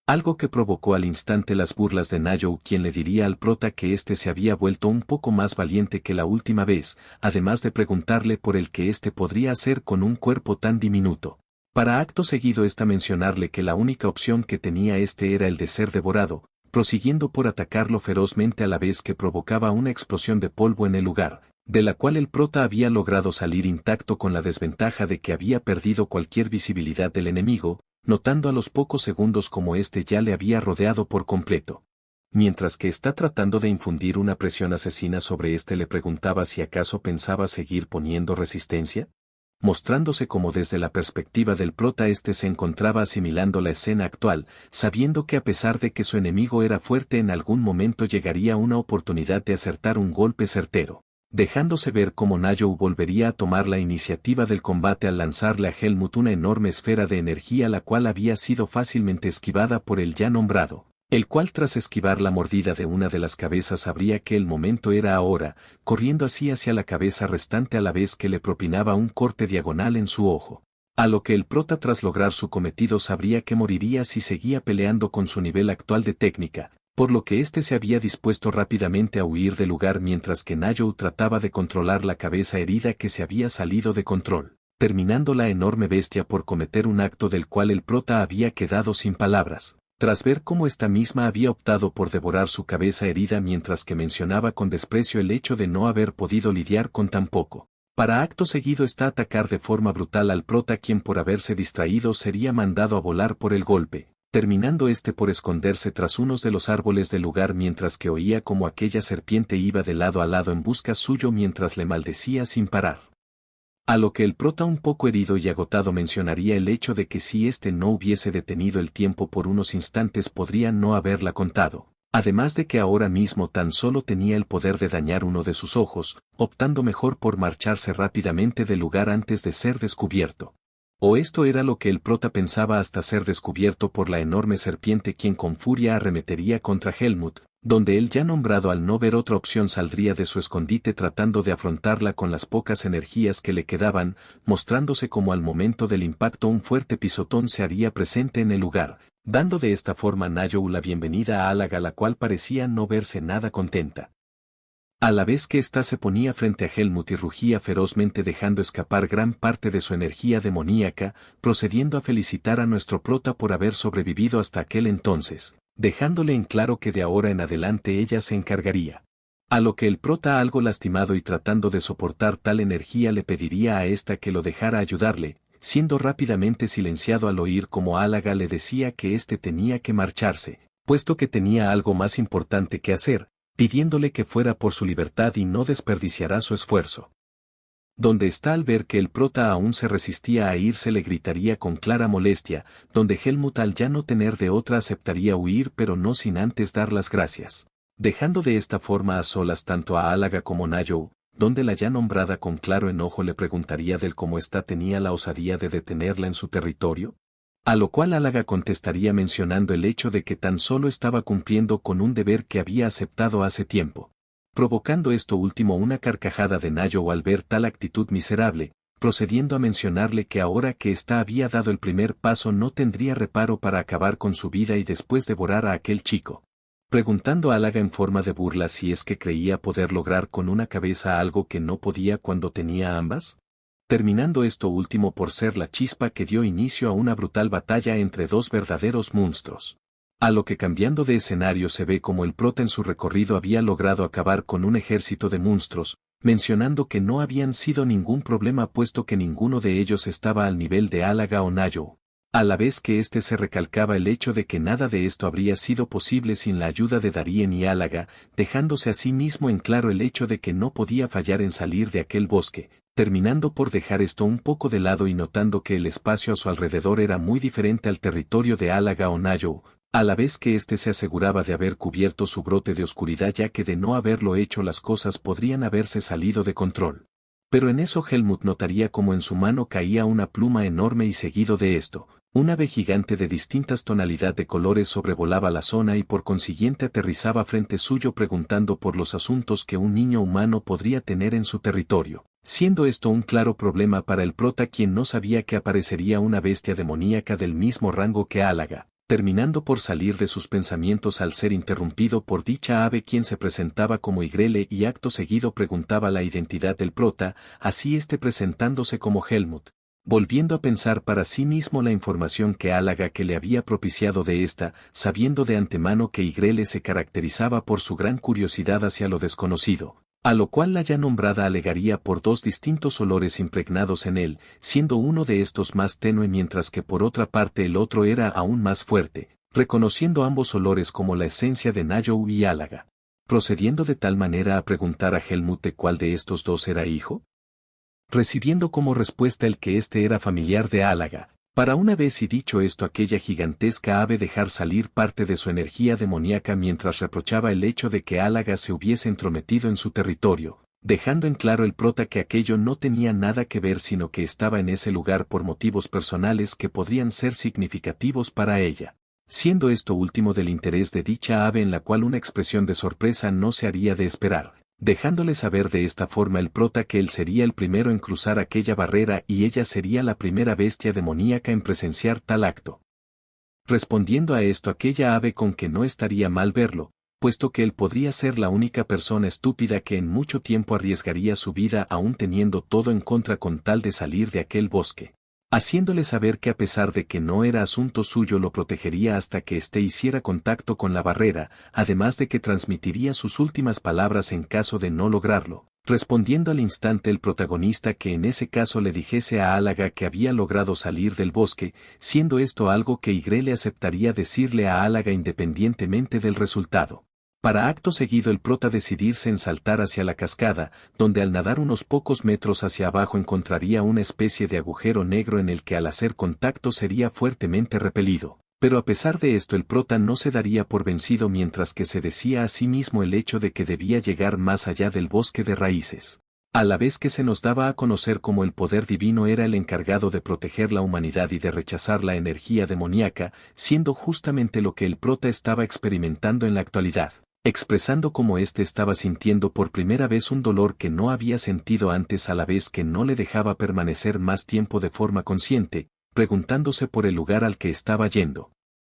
Algo que provocó al instante las burlas de Nayo, quien le diría al prota que éste se había vuelto un poco más valiente que la última vez, además de preguntarle por el que éste podría hacer con un cuerpo tan diminuto. Para acto seguido mencionarle que la única opción que tenía era el de ser devorado, prosiguiendo por atacarlo ferozmente a la vez que provocaba una explosión de polvo en el lugar, de la cual el prota había logrado salir intacto con la desventaja de que había perdido cualquier visibilidad del enemigo, notando a los pocos segundos como ya le había rodeado por completo. Mientras que está tratando de infundir una presión asesina sobre le preguntaba si acaso pensaba seguir poniendo resistencia, mostrándose como desde la perspectiva del prota se encontraba asimilando la escena actual, sabiendo que a pesar de que su enemigo era fuerte, en algún momento llegaría una oportunidad de acertar un golpe certero, dejándose ver cómo Nayo volvería a tomar la iniciativa del combate al lanzarle a Helmut una enorme esfera de energía, la cual había sido fácilmente esquivada por el ya nombrado, el cual tras esquivar la mordida de una de las cabezas sabría que el momento era ahora, corriendo así hacia la cabeza restante a la vez que le propinaba un corte diagonal en su ojo. A lo que el prota tras lograr su cometido sabría que moriría si seguía peleando con su nivel actual de técnica, por lo que se había dispuesto rápidamente a huir del lugar mientras que Nayo trataba de controlar la cabeza herida que se había salido de control. terminando la enorme bestia por cometer un acto del cual el prota había quedado sin palabras, tras ver cómo esta misma había optado por devorar su cabeza herida mientras que mencionaba con desprecio el hecho de no haber podido lidiar con tan poco. Para acto seguido está atacar de forma brutal al prota, quien por haberse distraído sería mandado a volar por el golpe, terminando por esconderse tras unos de los árboles del lugar mientras que oía como aquella serpiente iba de lado a lado en busca suyo mientras le maldecía sin parar. A lo que el prota, un poco herido y agotado, mencionaría el hecho de que si no hubiese detenido el tiempo por unos instantes podría no haberla contado, además de que ahora mismo tan solo tenía el poder de dañar uno de sus ojos, optando mejor por marcharse rápidamente del lugar antes de ser descubierto. O esto era lo que el prota pensaba hasta ser descubierto por la enorme serpiente, quien con furia arremetería contra Helmut, donde el ya nombrado, al no ver otra opción, saldría de su escondite tratando de afrontarla con las pocas energías que le quedaban, mostrándose como al momento del impacto un fuerte pisotón se haría presente en el lugar, dando de esta forma Nayo la bienvenida a Álaga, la cual parecía no verse nada contenta. A la vez que ésta se ponía frente a Helmut y rugía ferozmente, dejando escapar gran parte de su energía demoníaca, procediendo a felicitar a nuestro prota por haber sobrevivido hasta aquel entonces, dejándole en claro que de ahora en adelante ella se encargaría. A lo que el prota, algo lastimado y tratando de soportar tal energía, le pediría a esta que lo dejara ayudarle, siendo rápidamente silenciado al oír como Álaga le decía que tenía que marcharse, puesto que tenía algo más importante que hacer, pidiéndole que fuera por su libertad y no desperdiciará su esfuerzo. Donde está, al ver que el prota aún se resistía a irse, le gritaría con clara molestia, donde Helmut, al ya no tener de otra, aceptaría huir, pero no sin antes dar las gracias, dejando de esta forma a solas tanto a Álaga como Nayo, donde la ya nombrada con claro enojo le preguntaría del cómo tenía la osadía de detenerla en su territorio. A lo cual Álaga contestaría mencionando el hecho de que tan solo estaba cumpliendo con un deber que había aceptado hace tiempo, provocando esto último una carcajada de Nayo al ver tal actitud miserable, procediendo a mencionarle que ahora que había dado el primer paso no tendría reparo para acabar con su vida y después devorar a aquel chico. Preguntando a Álaga en forma de burla si es que creía poder lograr con una cabeza algo que no podía cuando tenía ambas, terminando esto último por ser la chispa que dio inicio a una brutal batalla entre dos verdaderos monstruos. A lo que, cambiando de escenario, se ve como el prota en su recorrido había logrado acabar con un ejército de monstruos, mencionando que no habían sido ningún problema puesto que ninguno de ellos estaba al nivel de Álaga o Nayo, a la vez que se recalcaba el hecho de que nada de esto habría sido posible sin la ayuda de Darien y Álaga, dejándose a sí mismo en claro el hecho de que no podía fallar en salir de aquel bosque, terminando por dejar esto un poco de lado y notando que el espacio a su alrededor era muy diferente al territorio de Álaga o Nayo, a la vez que se aseguraba de haber cubierto su brote de oscuridad, ya que de no haberlo hecho las cosas podrían haberse salido de control. Pero en eso Helmut notaría como en su mano caía una pluma enorme y seguido de esto, un ave gigante de distintas tonalidades de colores sobrevolaba la zona y por consiguiente aterrizaba frente suyo preguntando por los asuntos que un niño humano podría tener en su territorio, siendo esto un claro problema para el prota, quien no sabía que aparecería una bestia demoníaca del mismo rango que Álaga, terminando por salir de sus pensamientos al ser interrumpido por dicha ave, quien se presentaba como Igrele y acto seguido preguntaba la identidad del prota, así presentándose como Helmut, volviendo a pensar para sí mismo la información que Álaga que le había propiciado de esta, sabiendo de antemano que Igrele se caracterizaba por su gran curiosidad hacia lo desconocido, a lo cual la ya nombrada alegaría por dos distintos olores impregnados en él, siendo uno de estos más tenue mientras que por otra parte el otro era aún más fuerte, reconociendo ambos olores como la esencia de Nayo y Álaga, procediendo de tal manera a preguntar a Helmut de cuál de estos dos era hijo, recibiendo como respuesta el que era familiar de Álaga. Para una vez y dicho esto, aquella gigantesca ave dejar salir parte de su energía demoníaca mientras reprochaba el hecho de que Álaga se hubiese entrometido en su territorio, dejando en claro el prota que aquello no tenía nada que ver sino que estaba en ese lugar por motivos personales que podrían ser significativos para ella, siendo esto último del interés de dicha ave, en la cual una expresión de sorpresa no se haría de esperar, dejándole saber de esta forma el prota que él sería el primero en cruzar aquella barrera y ella sería la primera bestia demoníaca en presenciar tal acto. Respondiendo a esto aquella ave con que no estaría mal verlo, puesto que él podría ser la única persona estúpida que en mucho tiempo arriesgaría su vida aún teniendo todo en contra con tal de salir de aquel bosque. Haciéndole saber que a pesar de que no era asunto suyo lo protegería hasta que éste hiciera contacto con la barrera, además de que transmitiría sus últimas palabras en caso de no lograrlo, respondiendo al instante el protagonista que en ese caso le dijese a Álaga que había logrado salir del bosque, siendo esto algo que Igrele aceptaría decirle a Álaga independientemente del resultado. Para acto seguido el prota decidirse en saltar hacia la cascada, donde al nadar unos pocos metros hacia abajo encontraría una especie de agujero negro en el que al hacer contacto sería fuertemente repelido. Pero a pesar de esto el prota no se daría por vencido mientras que se decía a sí mismo el hecho de que debía llegar más allá del bosque de raíces. A la vez que se nos daba a conocer cómo el poder divino era el encargado de proteger la humanidad y de rechazar la energía demoníaca, siendo justamente lo que el prota estaba experimentando en la actualidad, expresando cómo éste estaba sintiendo por primera vez un dolor que no había sentido antes a la vez que no le dejaba permanecer más tiempo de forma consciente, preguntándose por el lugar al que estaba yendo.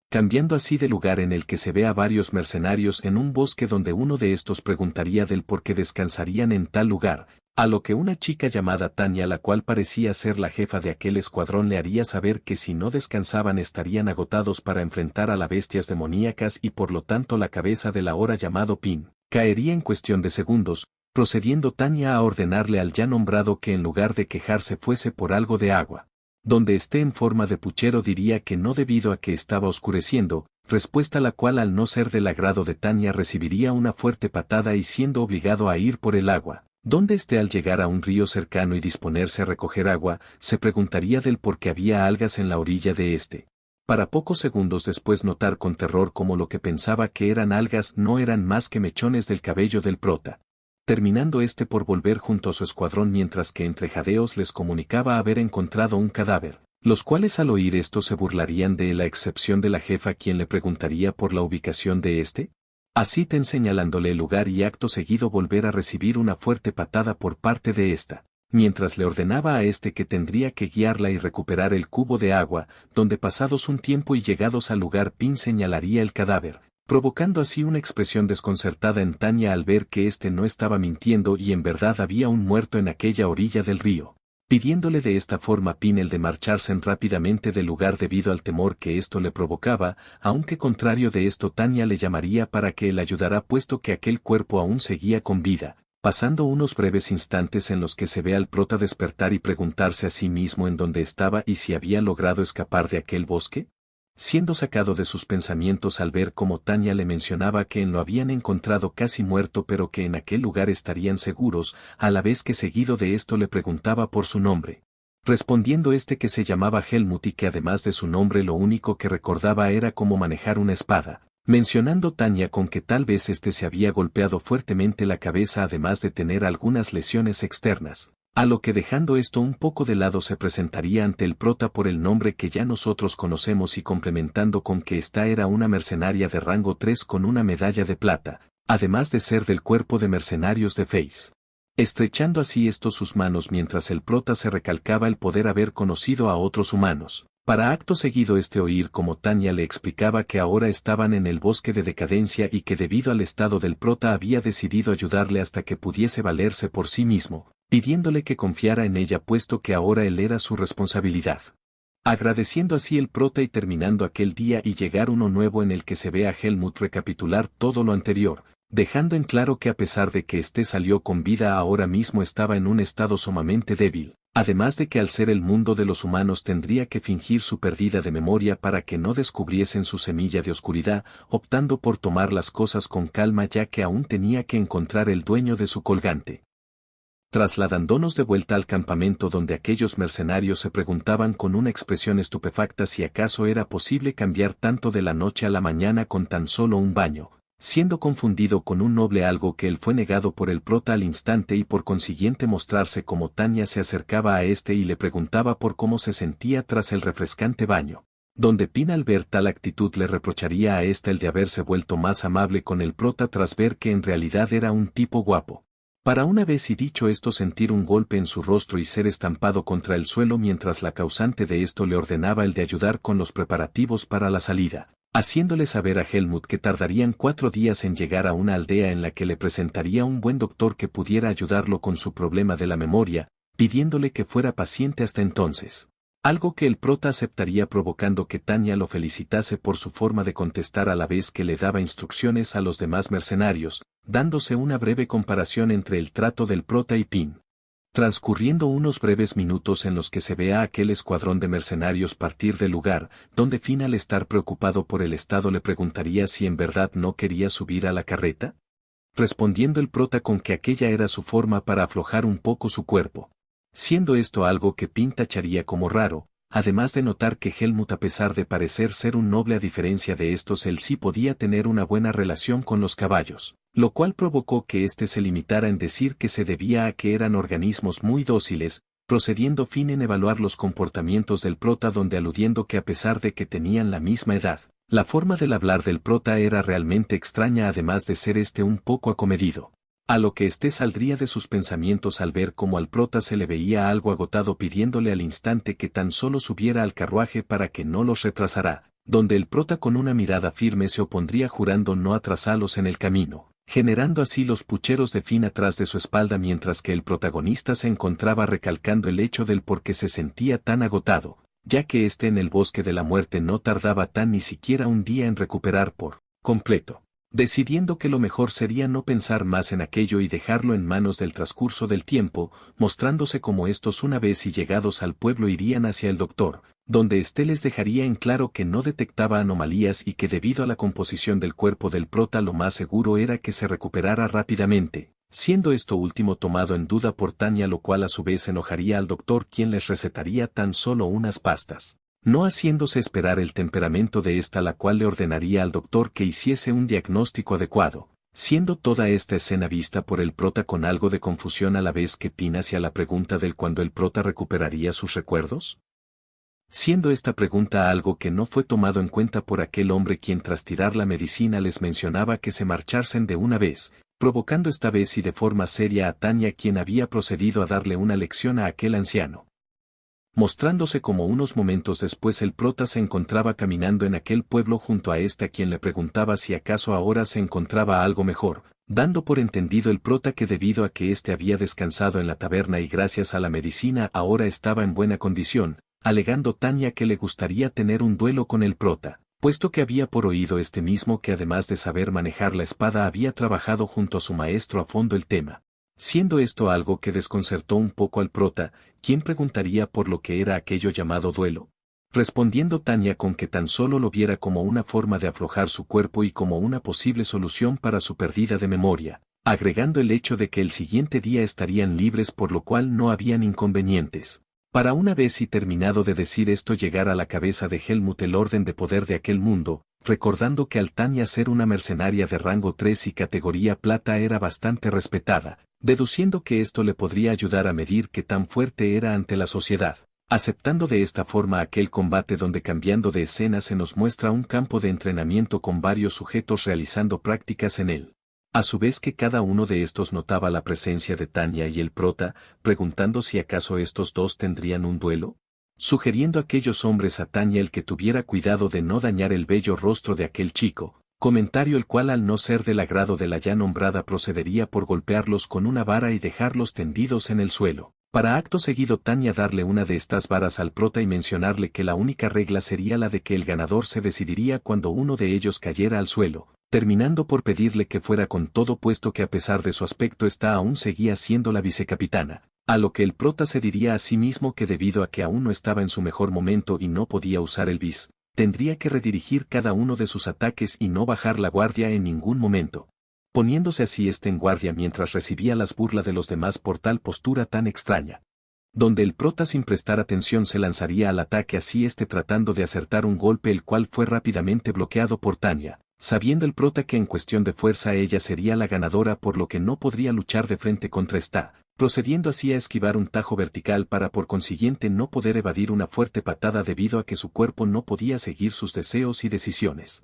Cambiando así de lugar en el que se ve a varios mercenarios en un bosque donde uno de estos preguntaría del por qué descansarían en tal lugar, a lo que una chica llamada Tania, la cual parecía ser la jefa de aquel escuadrón, le haría saber que si no descansaban estarían agotados para enfrentar a las bestias demoníacas y por lo tanto la cabeza del ahora llamado Pin caería en cuestión de segundos, procediendo Tania a ordenarle al ya nombrado que en lugar de quejarse fuese por algo de agua donde esté en forma de puchero, diría que no debido a que estaba oscureciendo, respuesta la cual al no ser del agrado de Tania recibiría una fuerte patada y siendo obligado a ir por el agua, donde esté al llegar a un río cercano y disponerse a recoger agua, se preguntaría del por qué había algas en la orilla de este. Para pocos segundos después notar con terror cómo lo que pensaba que eran algas no eran más que mechones del cabello del prota, terminando este por volver junto a su escuadrón mientras que entre jadeos les comunicaba haber encontrado un cadáver, los cuales al oír esto se burlarían de él a excepción de la jefa quien le preguntaría por la ubicación de este. Así señalándole el lugar y acto seguido volver a recibir una fuerte patada por parte de esta, mientras le ordenaba a este que tendría que guiarla y recuperar el cubo de agua, donde pasados un tiempo y llegados al lugar Pin señalaría el cadáver, provocando así una expresión desconcertada en Tania al ver que éste no estaba mintiendo y en verdad había un muerto en aquella orilla del río, pidiéndole de esta forma Pin el de marcharse rápidamente del lugar debido al temor que esto le provocaba, aunque contrario de esto Tania le llamaría para que él ayudara puesto que aquel cuerpo aún seguía con vida, pasando unos breves instantes en los que se ve al prota despertar y preguntarse a sí mismo en dónde estaba y si había logrado escapar de aquel bosque, siendo sacado de sus pensamientos al ver cómo Tania le mencionaba que lo habían encontrado casi muerto pero que en aquel lugar estarían seguros, a la vez que seguido de esto le preguntaba por su nombre, respondiendo este que se llamaba Helmut y que además de su nombre lo único que recordaba era cómo manejar una espada, mencionando Tania con que tal vez este se había golpeado fuertemente la cabeza además de tener algunas lesiones externas. A lo que dejando esto un poco de lado se presentaría ante el prota por el nombre que ya nosotros conocemos y complementando con que esta era una mercenaria de rango 3 con una medalla de plata, además de ser del cuerpo de mercenarios de Face. Estrechando así esto sus manos mientras el prota se recalcaba el poder haber conocido a otros humanos. Para acto seguido oír como Tania le explicaba que ahora estaban en el bosque de decadencia y que debido al estado del prota había decidido ayudarle hasta que pudiese valerse por sí mismo, pidiéndole que confiara en ella puesto que ahora él era su responsabilidad. Agradeciendo así el prota y terminando aquel día y llegar uno nuevo en el que se ve a Helmut recapitular todo lo anterior, dejando en claro que a pesar de que éste salió con vida ahora mismo estaba en un estado sumamente débil. Además de que al ser el mundo de los humanos tendría que fingir su pérdida de memoria para que no descubriesen su semilla de oscuridad, optando por tomar las cosas con calma ya que aún tenía que encontrar el dueño de su colgante. Trasladándonos de vuelta al campamento donde aquellos mercenarios se preguntaban con una expresión estupefacta si acaso era posible cambiar tanto de la noche a la mañana con tan solo un baño, siendo confundido con un noble algo que él fue negado por el prota al instante y por consiguiente mostrarse como Tania se acercaba a este y le preguntaba por cómo se sentía tras el refrescante baño, donde Pin al ver tal actitud le reprocharía a ésta el de haberse vuelto más amable con el prota tras ver que en realidad era un tipo guapo. Para una vez y dicho esto sentir un golpe en su rostro y ser estampado contra el suelo mientras la causante de esto le ordenaba el de ayudar con los preparativos para la salida. haciéndole saber a Helmut que tardarían 4 días en llegar a una aldea en la que le presentaría un buen doctor que pudiera ayudarlo con su problema de la memoria, pidiéndole que fuera paciente hasta entonces. Algo que el prota aceptaría provocando que Tanya lo felicitase por su forma de contestar a la vez que le daba instrucciones a los demás mercenarios, dándose una breve comparación entre el trato del prota y Pin. Transcurriendo unos breves minutos en los que se ve a aquel escuadrón de mercenarios partir del lugar, donde Finn al estar preocupado por el estado le preguntaría si en verdad no quería subir a la carreta. Respondiendo el prota con que aquella era su forma para aflojar un poco su cuerpo. Siendo esto algo que Pin tacharía como raro, además de notar que Helmut a pesar de parecer ser un noble a diferencia de estos él sí podía tener una buena relación con los caballos, lo cual provocó que éste se limitara en decir que se debía a que eran organismos muy dóciles, procediendo Finn en evaluar los comportamientos del prota donde aludiendo que a pesar de que tenían la misma edad, la forma del hablar del prota era realmente extraña además de ser un poco acomedido. A lo que saldría de sus pensamientos al ver cómo al prota se le veía algo agotado pidiéndole al instante que tan solo subiera al carruaje para que no los retrasara, donde el prota con una mirada firme se opondría jurando no atrasarlos en el camino, generando así los pucheros de Finn atrás de su espalda mientras que el protagonista se encontraba recalcando el hecho del por qué se sentía tan agotado, ya que en el bosque de la muerte no tardaba tan ni siquiera un día en recuperar por completo. Decidiendo que lo mejor sería no pensar más en aquello y dejarlo en manos del transcurso del tiempo, mostrándose como estos una vez y llegados al pueblo irían hacia el doctor, donde les dejaría en claro que no detectaba anomalías y que debido a la composición del cuerpo del prota lo más seguro era que se recuperara rápidamente, siendo esto último tomado en duda por Tanya lo cual a su vez enojaría al doctor quien les recetaría tan solo unas pastas. No haciéndose esperar el temperamento de la cual le ordenaría al doctor que hiciese un diagnóstico adecuado, siendo toda esta escena vista por el prota con algo de confusión a la vez que Pin hacia la pregunta del cuándo el prota recuperaría sus recuerdos. Siendo esta pregunta algo que no fue tomado en cuenta por aquel hombre quien tras tirar la medicina les mencionaba que se marchasen de una vez, provocando esta vez y de forma seria a Tanya quien había procedido a darle una lección a aquel anciano. Mostrándose como unos momentos después el prota se encontraba caminando en aquel pueblo junto a a quien le preguntaba si acaso ahora se encontraba algo mejor, dando por entendido el prota que debido a que había descansado en la taberna y gracias a la medicina ahora estaba en buena condición, alegando Tanya que le gustaría tener un duelo con el prota, puesto que había por oído mismo que además de saber manejar la espada había trabajado junto a su maestro a fondo el tema. Siendo esto algo que desconcertó un poco al prota, quien preguntaría por lo que era aquello llamado duelo. Respondiendo Tanya con que tan solo lo viera como una forma de aflojar su cuerpo y como una posible solución para su pérdida de memoria, agregando el hecho de que el siguiente día estarían libres por lo cual no habían inconvenientes. Para una vez y terminado de decir esto llegar a la cabeza de Helmut el orden de poder de aquel mundo, recordando que al Tanya ser una mercenaria de rango 3 y categoría plata era bastante respetada, deduciendo que esto le podría ayudar a medir qué tan fuerte era ante la sociedad, aceptando de esta forma aquel combate donde cambiando de escena se nos muestra un campo de entrenamiento con varios sujetos realizando prácticas en él. A su vez que cada uno de estos notaba la presencia de Tanya y el prota, preguntando si acaso estos dos tendrían un duelo, sugiriendo a aquellos hombres a Tanya el que tuviera cuidado de no dañar el bello rostro de aquel chico, comentario el cual al no ser del agrado de la ya nombrada procedería por golpearlos con una vara y dejarlos tendidos en el suelo, para acto seguido Tanya darle una de estas varas al prota y mencionarle que la única regla sería la de que el ganador se decidiría cuando uno de ellos cayera al suelo, terminando por pedirle que fuera con todo puesto que a pesar de su aspecto aún seguía siendo la vicecapitana, a lo que el prota se diría a sí mismo que debido a que aún no estaba en su mejor momento y no podía usar el bis, tendría que redirigir cada uno de sus ataques y no bajar la guardia en ningún momento, poniéndose así en guardia mientras recibía las burlas de los demás por tal postura tan extraña. Donde el prota sin prestar atención se lanzaría al ataque así tratando de acertar un golpe el cual fue rápidamente bloqueado por Tanya, sabiendo el prota que en cuestión de fuerza ella sería la ganadora por lo que no podría luchar de frente contra procediendo así a esquivar un tajo vertical para por consiguiente no poder evadir una fuerte patada debido a que su cuerpo no podía seguir sus deseos y decisiones.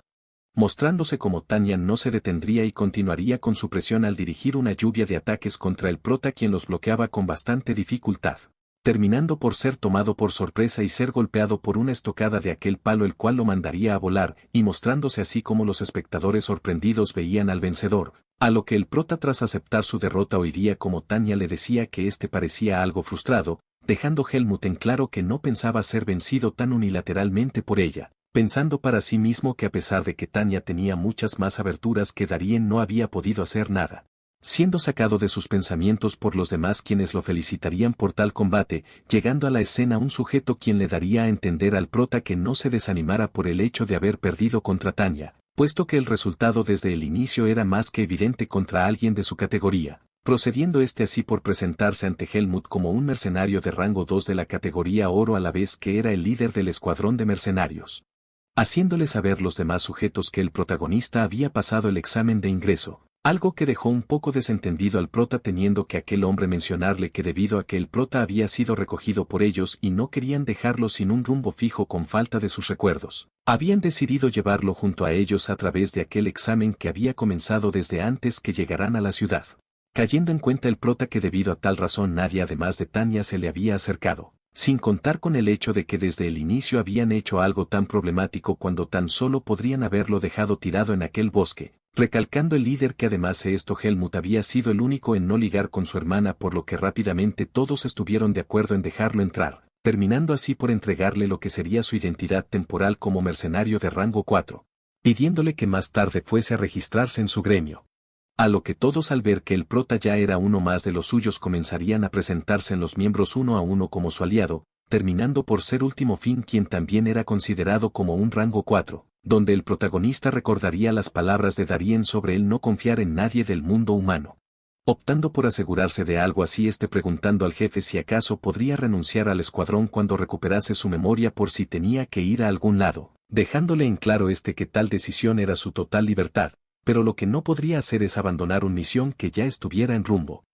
Mostrándose como Tanya no se detendría y continuaría con su presión al dirigir una lluvia de ataques contra el prota quien los bloqueaba con bastante dificultad. terminando por ser tomado por sorpresa y ser golpeado por una estocada de aquel palo el cual lo mandaría a volar, y mostrándose así como los espectadores sorprendidos veían al vencedor, a lo que el prota tras aceptar su derrota oiría como Tanya le decía que éste parecía algo frustrado, dejando Helmut en claro que no pensaba ser vencido tan unilateralmente por ella, pensando para sí mismo que a pesar de que Tanya tenía muchas más aberturas que Darien no había podido hacer nada. Siendo sacado de sus pensamientos por los demás quienes lo felicitarían por tal combate, llegando a la escena un sujeto quien le daría a entender al prota que no se desanimara por el hecho de haber perdido contra Tanya, puesto que el resultado desde el inicio era más que evidente contra alguien de su categoría, procediendo así por presentarse ante Helmut como un mercenario de rango 2 de la categoría oro a la vez que era el líder del escuadrón de mercenarios. Haciéndole saber los demás sujetos que el protagonista había pasado el examen de ingreso, algo que dejó un poco desentendido al prota teniendo que aquel hombre mencionarle que debido a que el prota había sido recogido por ellos y no querían dejarlo sin un rumbo fijo con falta de sus recuerdos, habían decidido llevarlo junto a ellos a través de aquel examen que había comenzado desde antes que llegaran a la ciudad. Cayendo en cuenta el prota que debido a tal razón nadie además de Tanya se le había acercado, sin contar con el hecho de que desde el inicio habían hecho algo tan problemático cuando tan solo podrían haberlo dejado tirado en aquel bosque, recalcando el líder que además de esto Helmut había sido el único en no ligar con su hermana por lo que rápidamente todos estuvieron de acuerdo en dejarlo entrar, terminando así por entregarle lo que sería su identidad temporal como mercenario de rango 4, pidiéndole que más tarde fuese a registrarse en su gremio. A lo que todos al ver que el prota ya era uno más de los suyos comenzarían a presentarse en los miembros uno a uno como su aliado, terminando por ser último fin quien también era considerado como un rango 4, donde el protagonista recordaría las palabras de Darien sobre el no confiar en nadie del mundo humano. Optando por asegurarse de algo así preguntando al jefe si acaso podría renunciar al escuadrón cuando recuperase su memoria por si tenía que ir a algún lado, dejándole en claro que tal decisión era su total libertad, pero lo que no podría hacer es abandonar una misión que ya estuviera en rumbo.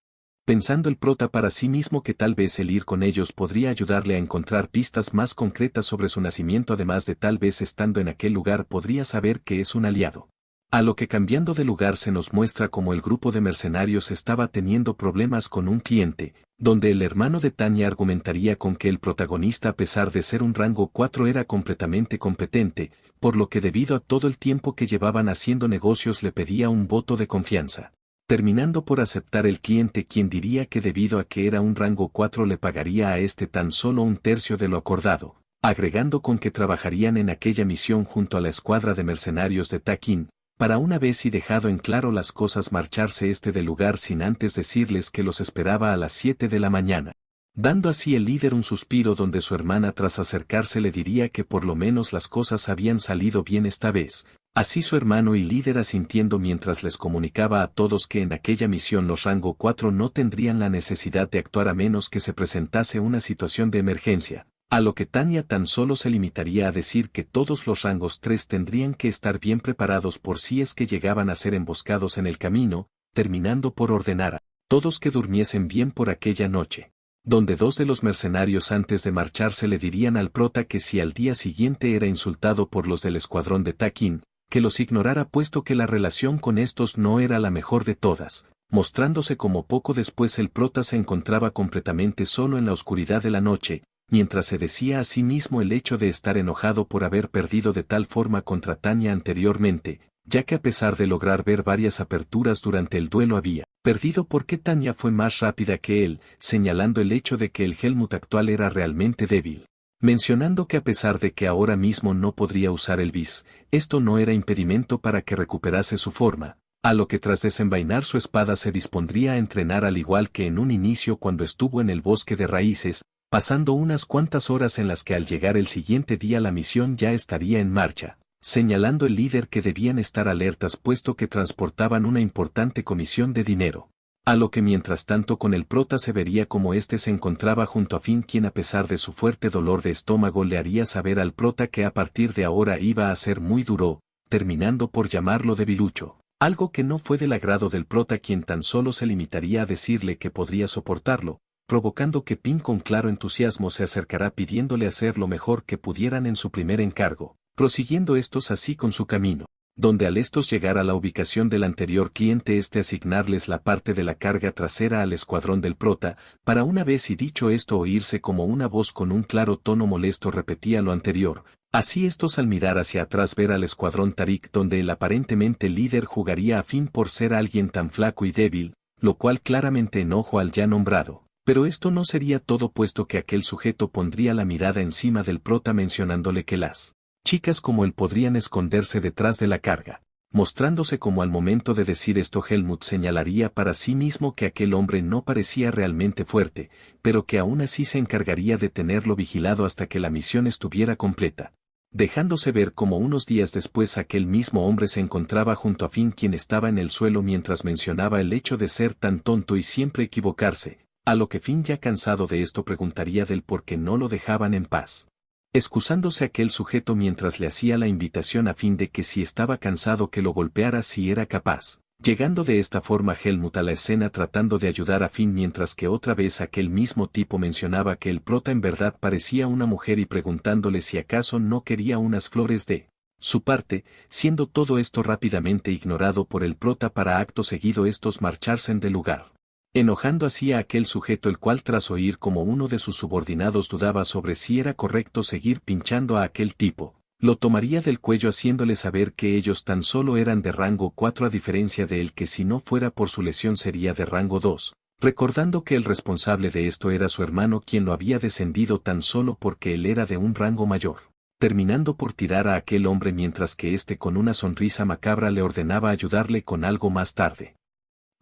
Pensando el prota para sí mismo que tal vez el ir con ellos podría ayudarle a encontrar pistas más concretas sobre su nacimiento además de tal vez estando en aquel lugar podría saber que es un aliado. A lo que cambiando de lugar se nos muestra como el grupo de mercenarios estaba teniendo problemas con un cliente, donde el hermano de Tanya argumentaría con que el protagonista a pesar de ser un rango 4 era completamente competente, por lo que debido a todo el tiempo que llevaban haciendo negocios le pedía un voto de confianza. Terminando por aceptar el cliente quien diría que debido a que era un rango 4 le pagaría a tan solo un tercio de lo acordado, agregando con que trabajarían en aquella misión junto a la escuadra de mercenarios de Takin, para una vez y dejado en claro las cosas marcharse del lugar sin antes decirles que los esperaba a las 7 de la mañana. Dando así el líder un suspiro donde su hermana tras acercarse le diría que por lo menos las cosas habían salido bien esta vez, así su hermano y líder asintiendo mientras les comunicaba a todos que en aquella misión los rango 4 no tendrían la necesidad de actuar a menos que se presentase una situación de emergencia. A lo que Tanya tan solo se limitaría a decir que todos los rangos 3 tendrían que estar bien preparados por si es que llegaban a ser emboscados en el camino, terminando por ordenar a todos que durmiesen bien por aquella noche. Donde 2 de los mercenarios antes de marcharse le dirían al prota que si al día siguiente era insultado por los del escuadrón de Takin, que los ignorara puesto que la relación con estos no era la mejor de todas, mostrándose como poco después el prota se encontraba completamente solo en la oscuridad de la noche, mientras se decía a sí mismo el hecho de estar enojado por haber perdido de tal forma contra Tanya anteriormente, ya que a pesar de lograr ver varias aperturas durante el duelo había perdido porque Tanya fue más rápida que él, señalando el hecho de que el Helmut actual era realmente débil. Mencionando que a pesar de que ahora mismo no podría usar el bis, esto no era impedimento para que recuperase su forma, a lo que tras desenvainar su espada se dispondría a entrenar al igual que en un inicio cuando estuvo en el bosque de raíces, pasando unas cuantas horas en las que al llegar el siguiente día la misión ya estaría en marcha, señalando el líder que debían estar alertas puesto que transportaban una importante comisión de dinero. A lo que mientras tanto con el prota se vería como se encontraba junto a Finn quien a pesar de su fuerte dolor de estómago le haría saber al prota que a partir de ahora iba a ser muy duro, terminando por llamarlo debilucho, algo que no fue del agrado del prota quien tan solo se limitaría a decirle que podría soportarlo, provocando que Pin con claro entusiasmo se acercará pidiéndole hacer lo mejor que pudieran en su primer encargo, prosiguiendo estos así con su camino. donde al estos llegar a la ubicación del anterior cliente asignarles la parte de la carga trasera al escuadrón del prota, para una vez y dicho esto oírse como una voz con un claro tono molesto repetía lo anterior, así estos al mirar hacia atrás ver al escuadrón Tariq donde el aparentemente líder jugaría a fin por ser alguien tan flaco y débil, lo cual claramente enojó al ya nombrado. Pero esto no sería todo puesto que aquel sujeto pondría la mirada encima del prota mencionándole que las chicas como él podrían esconderse detrás de la carga. Mostrándose como al momento de decir esto Helmut señalaría para sí mismo que aquel hombre no parecía realmente fuerte, pero que aún así se encargaría de tenerlo vigilado hasta que la misión estuviera completa. Dejándose ver como unos días después aquel mismo hombre se encontraba junto a Finn quien estaba en el suelo mientras mencionaba el hecho de ser tan tonto y siempre equivocarse, a lo que Finn ya cansado de esto preguntaría del por qué no lo dejaban en paz. Excusándose aquel sujeto mientras le hacía la invitación a fin de que si estaba cansado que lo golpeara si era capaz. Llegando de esta forma Helmut a la escena tratando de ayudar a Finn mientras que otra vez aquel mismo tipo mencionaba que el prota en verdad parecía una mujer y preguntándole si acaso no quería unas flores de su parte, siendo todo esto rápidamente ignorado por el prota para acto seguido estos marcharse del lugar. Enojando así a aquel sujeto el cual tras oír como uno de sus subordinados dudaba sobre si era correcto seguir pinchando a aquel tipo, lo tomaría del cuello haciéndole saber que ellos tan solo eran de rango 4 a diferencia de él que si no fuera por su lesión sería de rango 2, recordando que el responsable de esto era su hermano quien lo había descendido tan solo porque él era de un rango mayor, terminando por tirar a aquel hombre mientras que éste con una sonrisa macabra le ordenaba ayudarle con algo más tarde.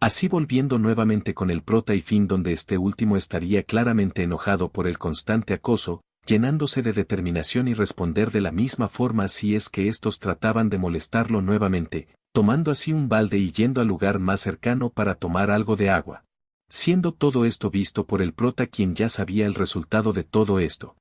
Así volviendo nuevamente con el prota y Finn donde este último estaría claramente enojado por el constante acoso, llenándose de determinación y responder de la misma forma si es que estos trataban de molestarlo nuevamente, tomando así un balde y yendo al lugar más cercano para tomar algo de agua. Siendo todo esto visto por el prota quien ya sabía el resultado de todo esto.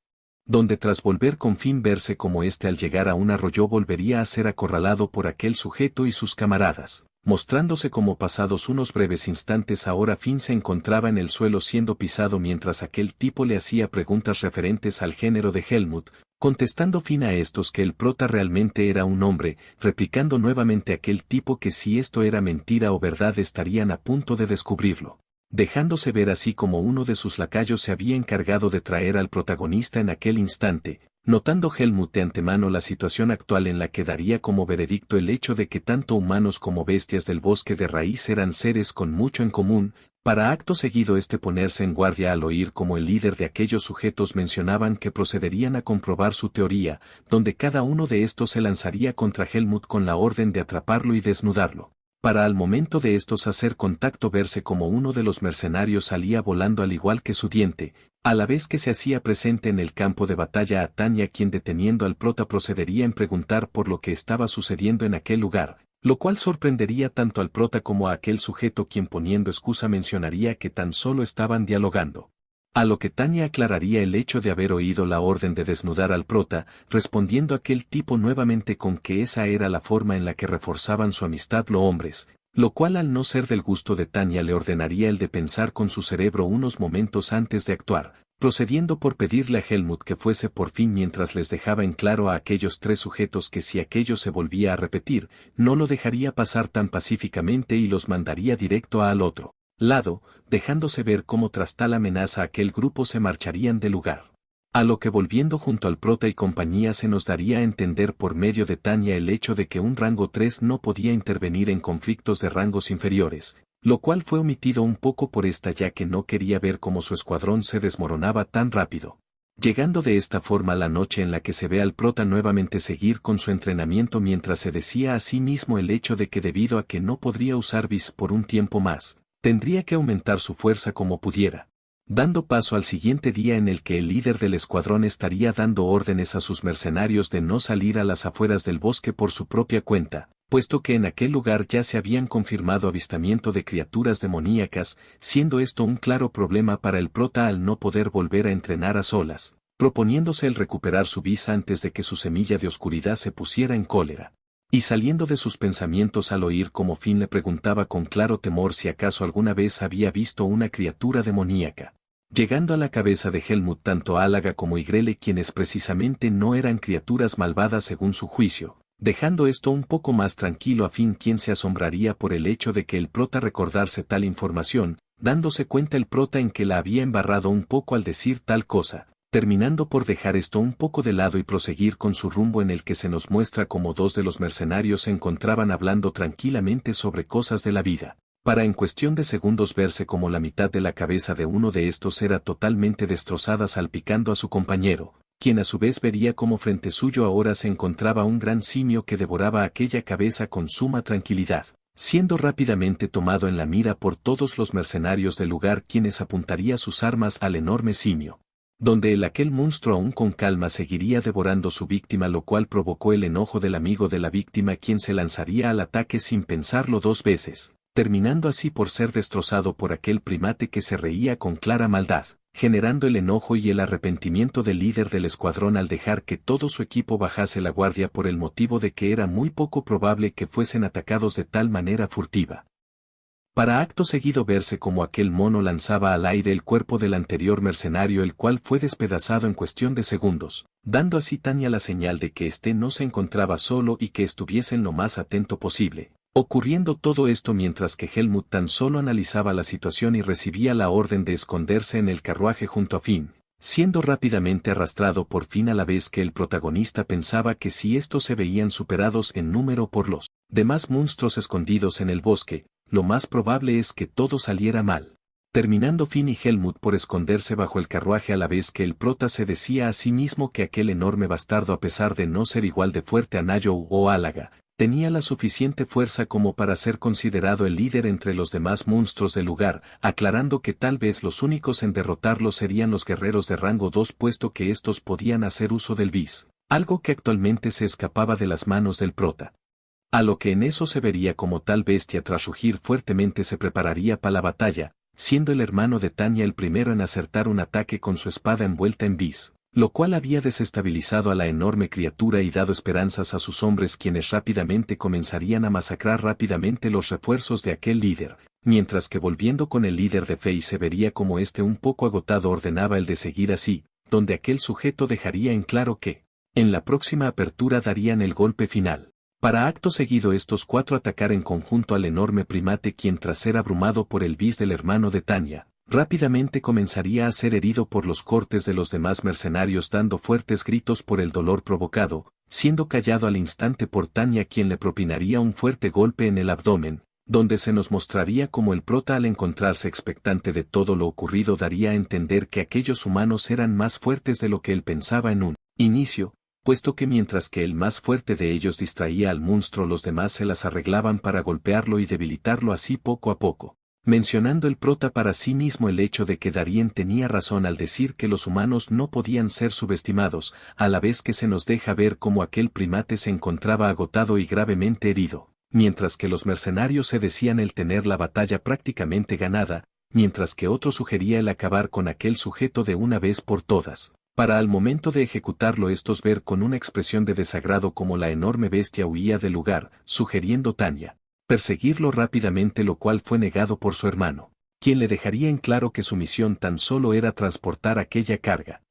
Donde tras volver con Finn verse como éste al llegar a un arroyo volvería a ser acorralado por aquel sujeto y sus camaradas. Mostrándose como pasados unos breves instantes ahora Finn se encontraba en el suelo siendo pisado mientras aquel tipo le hacía preguntas referentes al género de Helmut, contestando Finn a estos que el prota realmente era un hombre, replicando nuevamente aquel tipo que si esto era mentira o verdad estarían a punto de descubrirlo. Dejándose ver así como uno de sus lacayos se había encargado de traer al protagonista en aquel instante, notando Helmut de antemano la situación actual en la que daría como veredicto el hecho de que tanto humanos como bestias del bosque de raíz eran seres con mucho en común, para acto seguido ponerse en guardia al oír como el líder de aquellos sujetos mencionaban que procederían a comprobar su teoría, donde cada uno de estos se lanzaría contra Helmut con la orden de atraparlo y desnudarlo. Para al momento de estos hacer contacto verse como uno de los mercenarios salía volando al igual que su diente, a la vez que se hacía presente en el campo de batalla a Tanya quien deteniendo al prota procedería en preguntar por lo que estaba sucediendo en aquel lugar, lo cual sorprendería tanto al prota como a aquel sujeto quien poniendo excusa mencionaría que tan solo estaban dialogando. A lo que Tanya aclararía el hecho de haber oído la orden de desnudar al prota, respondiendo aquel tipo nuevamente con que esa era la forma en la que reforzaban su amistad los hombres, lo cual al no ser del gusto de Tanya le ordenaría el de pensar con su cerebro unos momentos antes de actuar, procediendo por pedirle a Helmut que fuese por fin mientras les dejaba en claro a aquellos tres sujetos que si aquello se volvía a repetir, no lo dejaría pasar tan pacíficamente y los mandaría directo al otro lado, dejándose ver cómo tras tal amenaza aquel grupo se marcharían del lugar. A lo que volviendo junto al prota y compañía se nos daría a entender por medio de Tanya el hecho de que un rango 3 no podía intervenir en conflictos de rangos inferiores, lo cual fue omitido un poco por esta ya que no quería ver cómo su escuadrón se desmoronaba tan rápido. Llegando de esta forma la noche en la que se ve al prota nuevamente seguir con su entrenamiento mientras se decía a sí mismo el hecho de que debido a que no podría usar bis por un tiempo más, tendría que aumentar su fuerza como pudiera, dando paso al siguiente día en el que el líder del escuadrón estaría dando órdenes a sus mercenarios de no salir a las afueras del bosque por su propia cuenta, puesto que en aquel lugar ya se habían confirmado avistamiento de criaturas demoníacas, siendo esto un claro problema para el prota al no poder volver a entrenar a solas, proponiéndose el recuperar su visa antes de que su semilla de oscuridad se pusiera en cólera. Y saliendo de sus pensamientos al oír como Finn le preguntaba con claro temor si acaso alguna vez había visto una criatura demoníaca. Llegando a la cabeza de Helmut tanto Álaga como Igrele quienes precisamente no eran criaturas malvadas según su juicio, Dejando esto un poco más tranquilo a fin quien se asombraría por el hecho de que el prota recordarse tal información, dándose cuenta el prota en que la había embarrado un poco al decir tal cosa, terminando por dejar esto un poco de lado y proseguir con su rumbo en el que se nos muestra como dos de los mercenarios se encontraban hablando tranquilamente sobre cosas de la vida, para en cuestión de segundos verse como la mitad de la cabeza de uno de estos era totalmente destrozada salpicando a su compañero, quien a su vez vería como frente suyo ahora se encontraba un gran simio que devoraba aquella cabeza con suma tranquilidad, siendo rápidamente tomado en la mira por todos los mercenarios del lugar quienes apuntaría sus armas al enorme simio. Donde aquel monstruo aún con calma seguiría devorando su víctima, lo cual provocó el enojo del amigo de la víctima quien se lanzaría al ataque sin pensarlo dos veces, terminando así por ser destrozado por aquel primate que se reía con clara maldad, generando el enojo y el arrepentimiento del líder del escuadrón al dejar que todo su equipo bajase la guardia por el motivo de que era muy poco probable que fuesen atacados de tal manera furtiva. Para acto seguido verse como aquel mono lanzaba al aire el cuerpo del anterior mercenario, el cual fue despedazado en cuestión de segundos, dando así Tanya la señal de que éste no se encontraba solo y que estuviesen lo más atento posible. Ocurriendo todo esto mientras que Helmut tan solo analizaba la situación y recibía la orden de esconderse en el carruaje junto a Finn, siendo rápidamente arrastrado por Finn a la vez que el protagonista pensaba que si estos se veían superados en número por los demás monstruos escondidos en el bosque, lo más probable es que todo saliera mal. Terminando Finn y Helmut por esconderse bajo el carruaje a la vez que el prota se decía a sí mismo que aquel enorme bastardo, a pesar de no ser igual de fuerte a Nayo o Álaga, tenía la suficiente fuerza como para ser considerado el líder entre los demás monstruos del lugar, aclarando que tal vez los únicos en derrotarlo serían los guerreros de rango 2 puesto que estos podían hacer uso del bis, algo que actualmente se escapaba de las manos del prota. A lo que en eso se vería como tal bestia tras rugir fuertemente se prepararía para la batalla, siendo el hermano de Tanya el primero en acertar un ataque con su espada envuelta en bis, lo cual había desestabilizado a la enorme criatura y dado esperanzas a sus hombres quienes rápidamente comenzarían a masacrar rápidamente los refuerzos de aquel líder, mientras que volviendo con el líder de Fei se vería como este un poco agotado ordenaba el de seguir así, donde aquel sujeto dejaría en claro que, en la próxima apertura darían el golpe final. Para acto seguido estos cuatro atacar en conjunto al enorme primate quien tras ser abrumado por el bis del hermano de Tanya, rápidamente comenzaría a ser herido por los cortes de los demás mercenarios dando fuertes gritos por el dolor provocado, siendo callado al instante por Tanya quien le propinaría un fuerte golpe en el abdomen, donde se nos mostraría como el prota al encontrarse expectante de todo lo ocurrido daría a entender que aquellos humanos eran más fuertes de lo que él pensaba en un inicio, puesto que mientras que el más fuerte de ellos distraía al monstruo los demás se las arreglaban para golpearlo y debilitarlo así poco a poco. Mencionando el prota para sí mismo el hecho de que Darien tenía razón al decir que los humanos no podían ser subestimados, a la vez que se nos deja ver cómo aquel primate se encontraba agotado y gravemente herido, mientras que los mercenarios se decían el tener la batalla prácticamente ganada, mientras que otro sugería el acabar con aquel sujeto de una vez por todas, para al momento de ejecutarlo estos ver con una expresión de desagrado como la enorme bestia huía del lugar, sugiriendo Tanya perseguirlo rápidamente, lo cual fue negado por su hermano, quien le dejaría en claro que su misión tan solo era transportar aquella carga.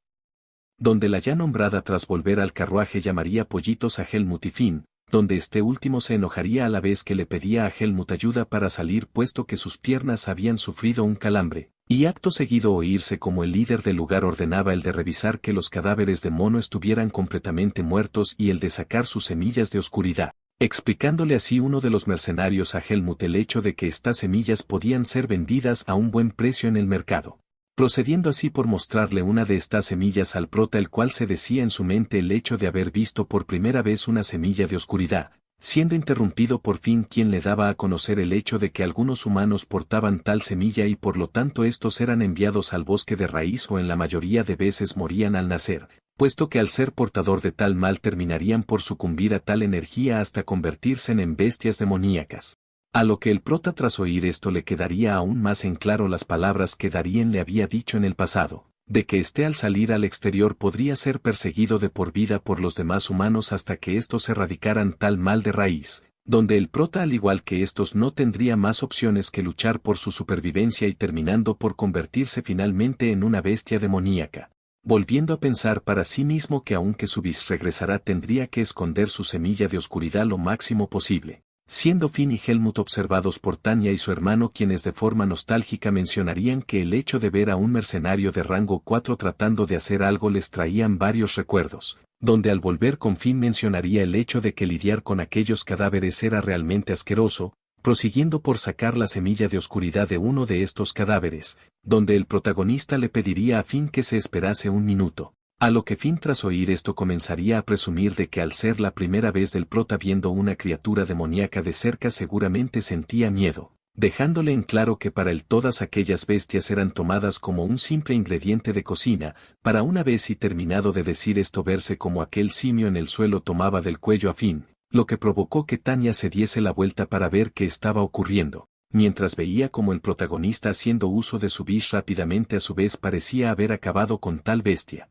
Donde la ya nombrada tras volver al carruaje llamaría pollitos a Helmut y Finn, donde este último se enojaría a la vez que le pedía a Helmut ayuda para salir puesto que sus piernas habían sufrido un calambre, y acto seguido oírse como el líder del lugar ordenaba el de revisar que los cadáveres de mono estuvieran completamente muertos y el de sacar sus semillas de oscuridad, explicándole así uno de los mercenarios a Helmut el hecho de que estas semillas podían ser vendidas a un buen precio en el mercado. Procediendo así por mostrarle una de estas semillas al prota, el cual se decía en su mente el hecho de haber visto por primera vez una semilla de oscuridad, siendo interrumpido por Finn quien le daba a conocer el hecho de que algunos humanos portaban tal semilla y por lo tanto estos eran enviados al bosque de raíz o en la mayoría de veces morían al nacer, puesto que al ser portador de tal mal terminarían por sucumbir a tal energía hasta convertirse en bestias demoníacas. A lo que el prota tras oír esto le quedaría aún más en claro las palabras que Darien le había dicho en el pasado, de que éste al salir al exterior podría ser perseguido de por vida por los demás humanos hasta que estos erradicaran tal mal de raíz, donde el prota al igual que estos no tendría más opciones que luchar por su supervivencia y terminando por convertirse finalmente en una bestia demoníaca. volviendo a pensar para sí mismo que aunque su bis regresará tendría que esconder su semilla de oscuridad lo máximo posible. Siendo Finn y Helmut observados por Tanya y su hermano quienes de forma nostálgica mencionarían que el hecho de ver a un mercenario de rango 4 tratando de hacer algo les traían varios recuerdos, donde al volver con Finn mencionaría el hecho de que lidiar con aquellos cadáveres era realmente asqueroso, prosiguiendo por sacar la semilla de oscuridad de uno de estos cadáveres, donde el protagonista le pediría a Finn que se esperase un minuto. A lo que Finn tras oír esto comenzaría a presumir de que al ser la primera vez del prota viendo una criatura demoníaca de cerca seguramente sentía miedo, dejándole en claro que para él todas aquellas bestias eran tomadas como un simple ingrediente de cocina, para una vez y terminado de decir esto verse como aquel simio en el suelo tomaba del cuello a Finn, lo que provocó que Tanya se diese la vuelta para ver qué estaba ocurriendo, mientras veía como el protagonista haciendo uso de su bish rápidamente a su vez parecía haber acabado con tal bestia.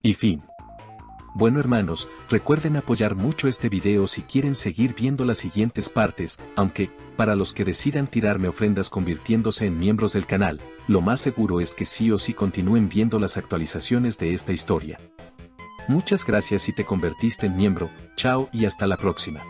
Y fin. Bueno hermanos, recuerden apoyar mucho este video si quieren seguir viendo las siguientes partes, aunque, para los que decidan tirarme ofrendas convirtiéndose en miembros del canal, lo más seguro es que sí o sí continúen viendo las actualizaciones de esta historia. Muchas gracias si te convertiste en miembro, chao y hasta la próxima.